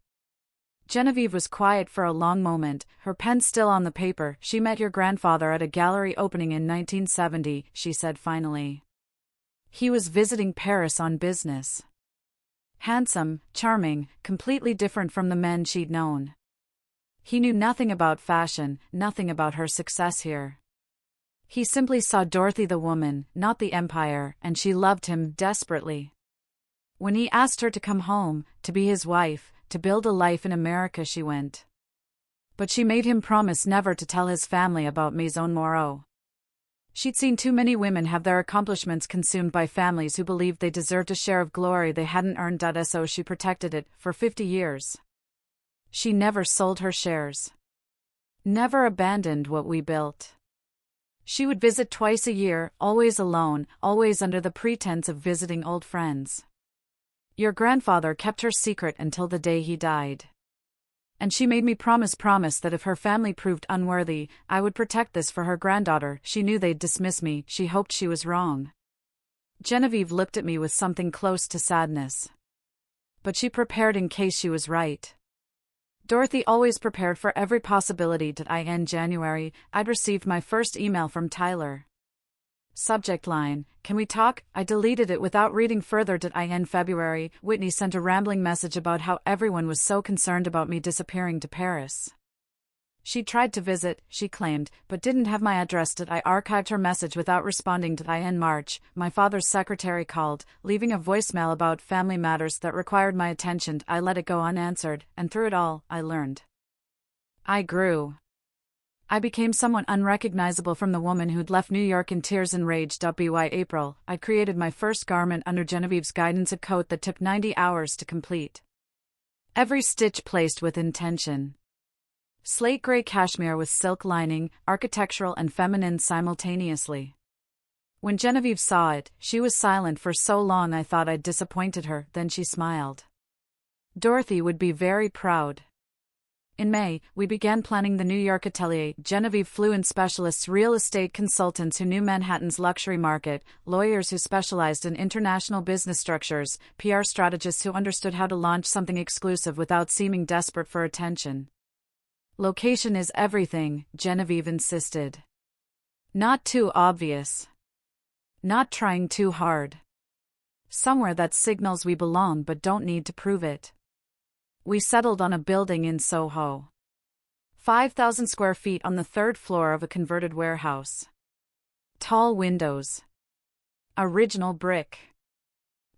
Genevieve was quiet for a long moment, her pen still on the paper. She met your grandfather at a gallery opening in 1970, she said finally. He was visiting Paris on business. Handsome, charming, completely different from the men she'd known. He knew nothing about fashion, nothing about her success here. He simply saw Dorothy the woman, not the empire, and she loved him desperately. When he asked her to come home, to be his wife, to build a life in America, she went. But she made him promise never to tell his family about Maison Moreau. She'd seen too many women have their accomplishments consumed by families who believed they deserved a share of glory they hadn't earned. So she protected it for 50 years. She never sold her shares. Never abandoned what we built. She would visit twice a year, always alone, always under the pretense of visiting old friends. Your grandfather kept her secret until the day he died. And she made me promise that if her family proved unworthy, I would protect this for her granddaughter. She knew they'd dismiss me, she hoped she was wrong. Genevieve looked at me with something close to sadness. But she prepared in case she was right. Dorothy always prepared for every possibility. In January, I'd received my first email from Tyler. Subject line, "Can we talk?" I deleted it without reading further. In February, Whitney sent a rambling message about how everyone was so concerned about me disappearing to Paris. She tried to visit, she claimed, but didn't have my address. I archived her message without responding. In March, my father's secretary called, leaving a voicemail about family matters that required my attention. I let it go unanswered, and through it all, I learned. I grew. I became someone unrecognizable from the woman who'd left New York in tears and rage. By April, I'd created my first garment under Genevieve's guidance, a coat that took 90 hours to complete. Every stitch placed with intention. Slate gray cashmere with silk lining, architectural and feminine simultaneously. When Genevieve saw it, she was silent for so long I thought I'd disappointed her, then she smiled. Dorothy would be very proud. In May, we began planning the New York atelier. Genevieve flew in specialists, real estate consultants who knew Manhattan's luxury market, lawyers who specialized in international business structures, PR strategists who understood how to launch something exclusive without seeming desperate for attention. Location is everything, Genevieve insisted. Not too obvious. Not trying too hard. Somewhere that signals we belong but don't need to prove it. We settled on a building in Soho. 5,000 square feet on the third floor of a converted warehouse. Tall windows. Original brick.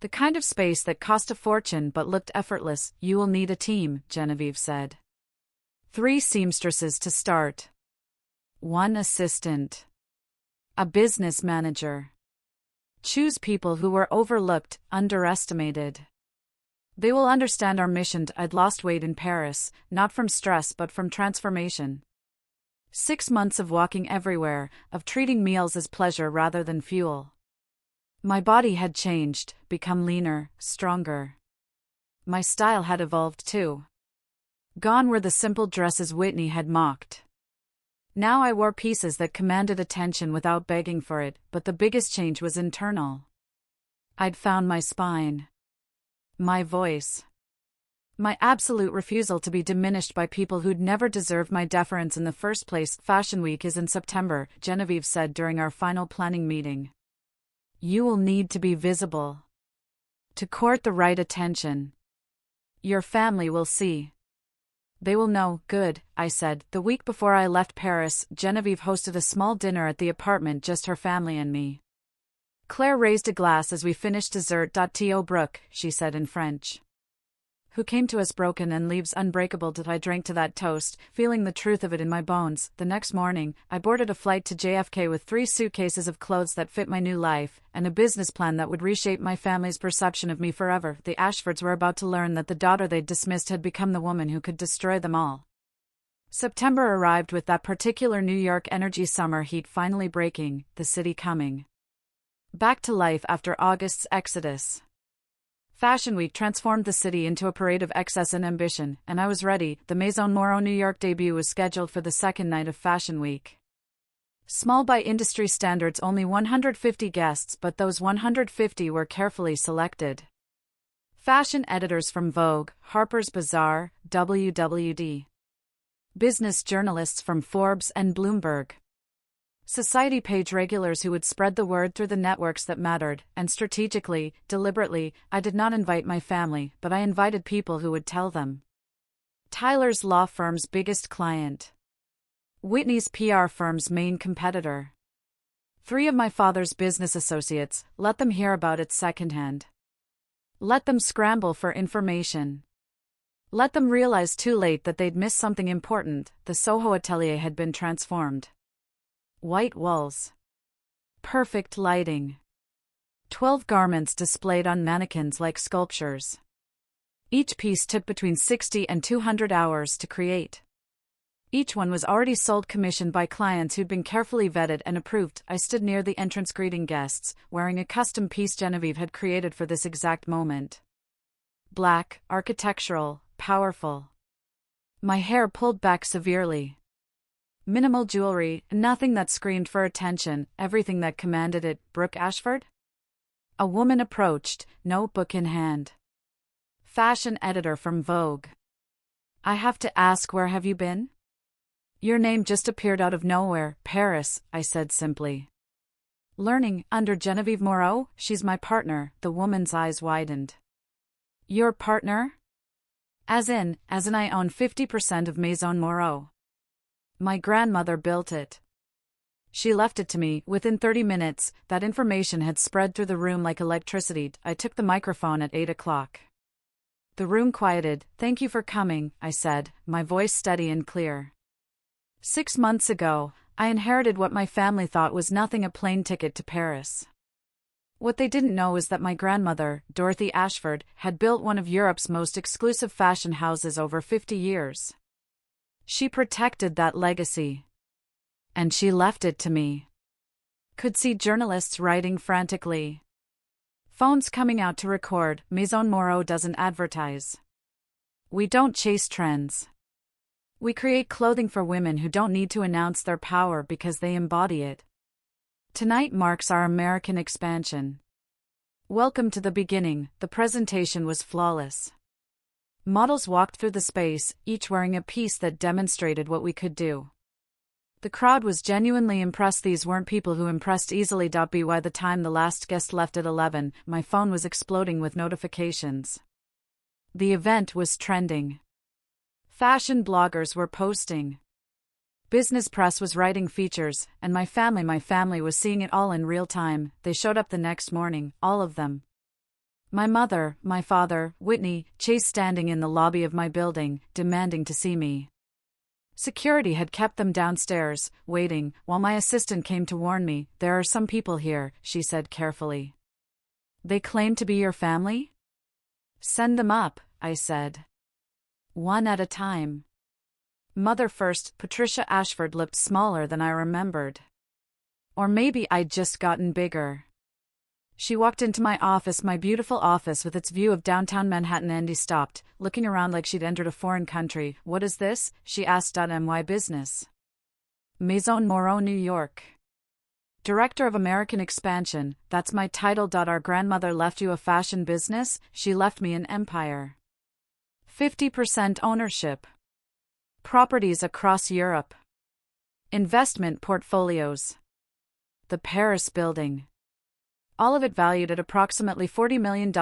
The kind of space that cost a fortune but looked effortless. You will need a team, Genevieve said. 3 seamstresses to start. 1 assistant. A business manager. Choose people who were overlooked, underestimated. They will understand our mission. I'd lost weight in Paris, not from stress but from transformation. 6 months of walking everywhere, of treating meals as pleasure rather than fuel. My body had changed, become leaner, stronger. My style had evolved too. Gone were the simple dresses Whitney had mocked. Now I wore pieces that commanded attention without begging for it, but the biggest change was internal. I'd found my spine. My voice. My absolute refusal to be diminished by people who'd never deserved my deference in the first place. Fashion Week is in September, Genevieve said during our final planning meeting. You will need to be visible. To court the right attention. Your family will see. They will know. Good, I said. The week before I left Paris, Genevieve hosted a small dinner at the apartment, just her family and me. Claire raised a glass as we finished dessert. To Brooke, she said in French. Who came to us broken and leaves unbreakable. I drank to that toast, feeling the truth of it in my bones. The next morning, I boarded a flight to JFK with 3 suitcases of clothes that fit my new life, and a business plan that would reshape my family's perception of me forever. The Ashfords were about to learn that the daughter they'd dismissed had become the woman who could destroy them all. September arrived with that particular New York energy, summer heat finally breaking, the city coming back to life after August's exodus. Fashion Week transformed the city into a parade of excess and ambition, and I was ready. The Maison Moreau New York debut was scheduled for the second night of Fashion Week. Small by industry standards, only 150 guests, but those 150 were carefully selected. Fashion editors from Vogue, Harper's Bazaar, WWD. Business journalists from Forbes and Bloomberg. Society page regulars who would spread the word through the networks that mattered, and strategically, deliberately, I did not invite my family, but I invited people who would tell them. Tyler's law firm's biggest client. Whitney's PR firm's main competitor. 3 of my father's business associates, let them hear about it secondhand. Let them scramble for information. Let them realize too late that they'd missed something important. The Soho atelier had been transformed. White walls. Perfect lighting. 12 garments displayed on mannequins like sculptures. Each piece took between 60 and 200 hours to create. Each one was already sold, commissioned by clients who'd been carefully vetted and approved. I stood near the entrance greeting guests, wearing a custom piece Genevieve had created for this exact moment. Black, architectural, powerful. My hair pulled back severely. Minimal jewelry, nothing that screamed for attention, everything that commanded it. Brooke Ashford? A woman approached, notebook in hand. Fashion editor from Vogue. I have to ask, where have you been? Your name just appeared out of nowhere. Paris, I said simply. Learning, under Genevieve Moreau? She's my partner. The woman's eyes widened. Your partner? As in I own 50% of Maison Moreau. My grandmother built it. She left it to me. Within 30 minutes, that information had spread through the room like electricity. I took the microphone at 8 o'clock. The room quieted. Thank you for coming, I said, my voice steady and clear. 6 months ago, I inherited what my family thought was nothing, a plane ticket to Paris. What they didn't know is that my grandmother, Dorothy Ashford, had built one of Europe's most exclusive fashion houses over 50 years. She protected that legacy. And she left it to me. Could see journalists writing frantically. Phones coming out to record. Maison Moreau doesn't advertise. We don't chase trends. We create clothing for women who don't need to announce their power because they embody it. Tonight marks our American expansion. Welcome to the beginning. The presentation was flawless. Models walked through the space, each wearing a piece that demonstrated what we could do. The crowd was genuinely impressed. These weren't people who impressed easily. By the time the last guest left at 11, my phone was exploding with notifications. The event was trending. Fashion bloggers were posting. Business press was writing features, and my family was seeing it all in real time. They showed up the next morning, all of them. My mother, my father, Whitney, Chase, standing in the lobby of my building, demanding to see me. Security had kept them downstairs, waiting, while my assistant came to warn me. There are some people here, she said carefully. They claim to be your family? Send them up, I said. One at a time. Mother first. Patricia Ashford looked smaller than I remembered. Or maybe I'd just gotten bigger. She walked into my office, my beautiful office with its view of downtown Manhattan. Andy stopped, looking around like she'd entered a foreign country. What is this? She asked. My business. Maison Moreau, New York. Director of American Expansion, that's my title. Our grandmother left you a fashion business, she left me an empire. 50% ownership. Properties across Europe. Investment portfolios. The Paris building. All of it valued at approximately $40 million.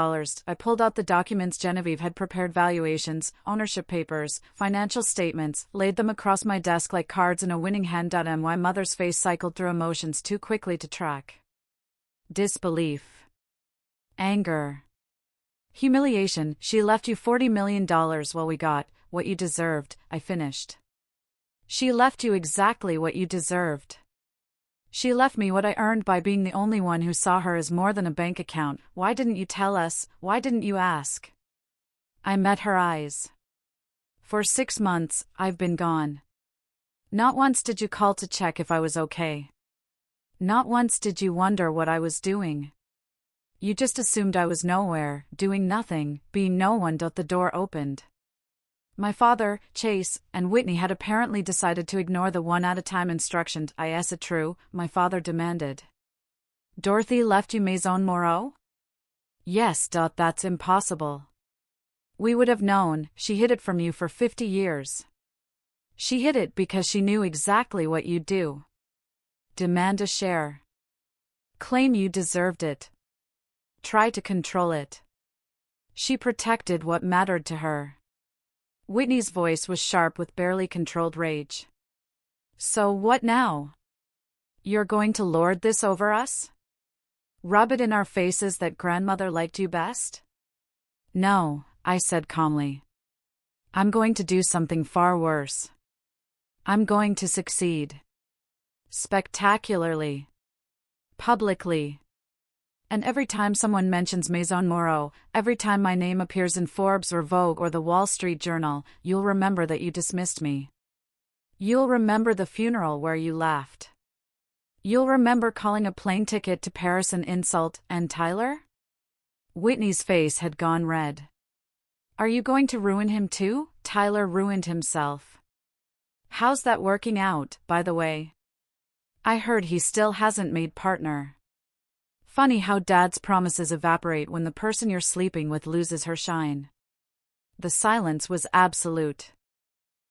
I pulled out the documents Genevieve had prepared, valuations, ownership papers, financial statements, laid them across my desk like cards in a winning hand. My mother's face cycled through emotions too quickly to track. Disbelief. Anger. Humiliation. She left you $40 million while we got what you deserved, I finished. She left you exactly what you deserved. She left me what I earned by being the only one who saw her as more than a bank account. Why didn't you tell us? Why didn't you ask? I met her eyes. For 6 months, I've been gone. Not once did you call to check if I was okay. Not once did you wonder what I was doing. You just assumed I was nowhere, doing nothing, being no one. The door opened. My father, Chase, and Whitney had apparently decided to ignore the one-at-a-time instructions. Is it true? My father demanded. Dorothy left you Maison Moreau? Yes. That's impossible. We would have known. She hid it from you for 50 years. She hid it because she knew exactly what you'd do. Demand a share. Claim you deserved it. Try to control it. She protected what mattered to her. Whitney's voice was sharp with barely controlled rage. So what now? You're going to lord this over us? Rub it in our faces that grandmother liked you best? No, I said calmly. I'm going to do something far worse. I'm going to succeed. Spectacularly. Publicly. And every time someone mentions Maison Moreau, every time my name appears in Forbes or Vogue or the Wall Street Journal, you'll remember that you dismissed me. You'll remember the funeral where you laughed. You'll remember calling a plane ticket to Paris an insult. And Tyler? Whitney's face had gone red. Are you going to ruin him too? Tyler ruined himself. How's that working out, by the way? I heard he still hasn't made partner. Funny how dad's promises evaporate when the person you're sleeping with loses her shine. The silence was absolute.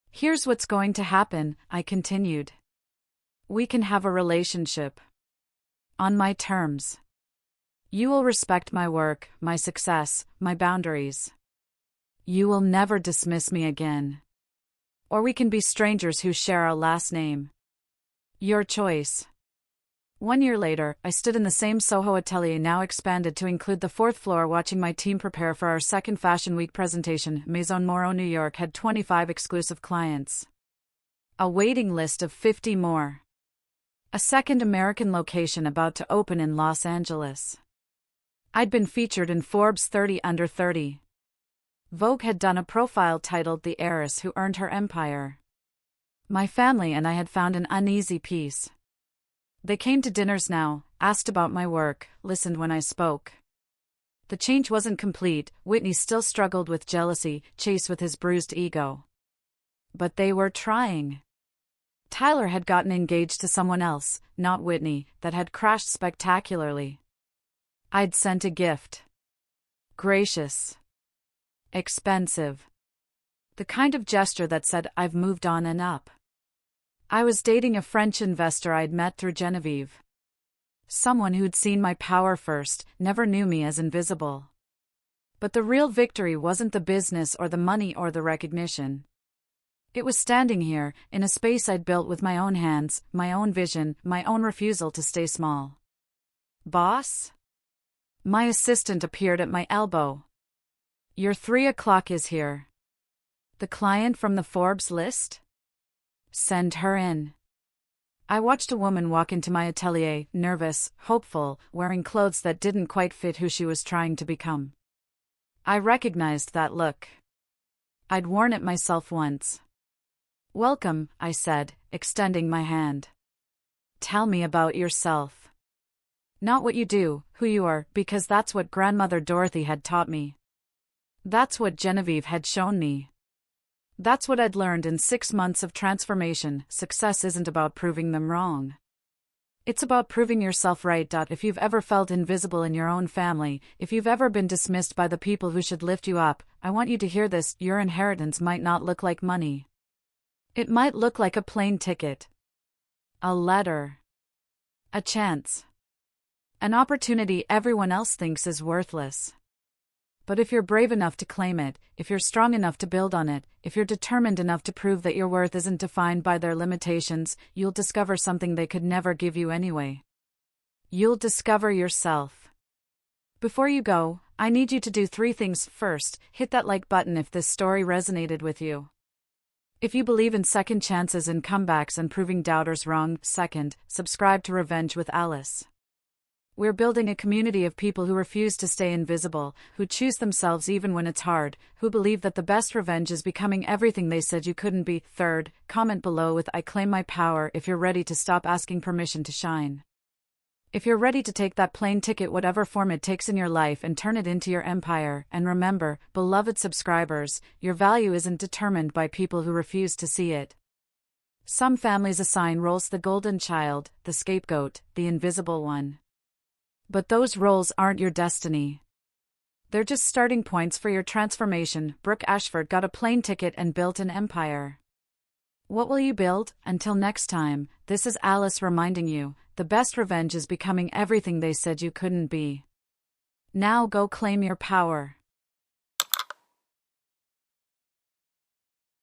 Here's what's going to happen, I continued. We can have a relationship. On my terms. You will respect my work, my success, my boundaries. You will never dismiss me again. Or we can be strangers who share our last name. Your choice. 1 year later, I stood in the same Soho atelier, now expanded to include the 4th floor, watching my team prepare for our second Fashion Week presentation. Maison Moreau New York had 25 exclusive clients. A waiting list of 50 more. A second American location about to open in Los Angeles. I'd been featured in Forbes 30 Under 30. Vogue had done a profile titled The Heiress Who Earned Her Empire. My family and I had found an uneasy peace. They came to dinners now, asked about my work, listened when I spoke. The change wasn't complete. Whitney still struggled with jealousy, Chase with his bruised ego. But they were trying. Tyler had gotten engaged to someone else, not Whitney, that had crashed spectacularly. I'd sent a gift. Gracious. Expensive. The kind of gesture that said, I've moved on and up. I was dating a French investor I'd met through Genevieve. Someone who'd seen my power first, never knew me as invisible. But the real victory wasn't the business or the money or the recognition. It was standing here, in a space I'd built with my own hands, my own vision, my own refusal to stay small. Boss? My assistant appeared at my elbow. Your 3 o'clock is here. The client from the Forbes list? Send her in. I watched a woman walk into my atelier, nervous, hopeful, wearing clothes that didn't quite fit who she was trying to become. I recognized that look. I'd worn it myself once. Welcome, I said, extending my hand. Tell me about yourself. Not what you do, who you are, because that's what Grandmother Dorothy had taught me. That's what Genevieve had shown me. That's what I'd learned in 6 months of transformation. Success isn't about proving them wrong. It's about proving yourself right. If you've ever felt invisible in your own family, if you've ever been dismissed by the people who should lift you up, I want you to hear this. Your inheritance might not look like money. It might look like a plane ticket. A letter. A chance. An opportunity everyone else thinks is worthless. But if you're brave enough to claim it, if you're strong enough to build on it, if you're determined enough to prove that your worth isn't defined by their limitations, you'll discover something they could never give you anyway. You'll discover yourself. Before you go, I need you to do 3 things. First, hit that like button if this story resonated with you. If you believe in second chances and comebacks and proving doubters wrong. Second, subscribe to Revenge with Alice. We're building a community of people who refuse to stay invisible, who choose themselves even when it's hard, who believe that the best revenge is becoming everything they said you couldn't be. Third, comment below with I claim my power if you're ready to stop asking permission to shine. If you're ready to take that plane ticket, whatever form it takes in your life, and turn it into your empire, and remember, beloved subscribers, your value isn't determined by people who refuse to see it. Some families assign roles: the golden child, the scapegoat, the invisible one. But those roles aren't your destiny. They're just starting points for your transformation. Brooke Ashford got a plane ticket and built an empire. What will you build? Until next time, this is Alice reminding you, the best revenge is becoming everything they said you couldn't be. Now go claim your power.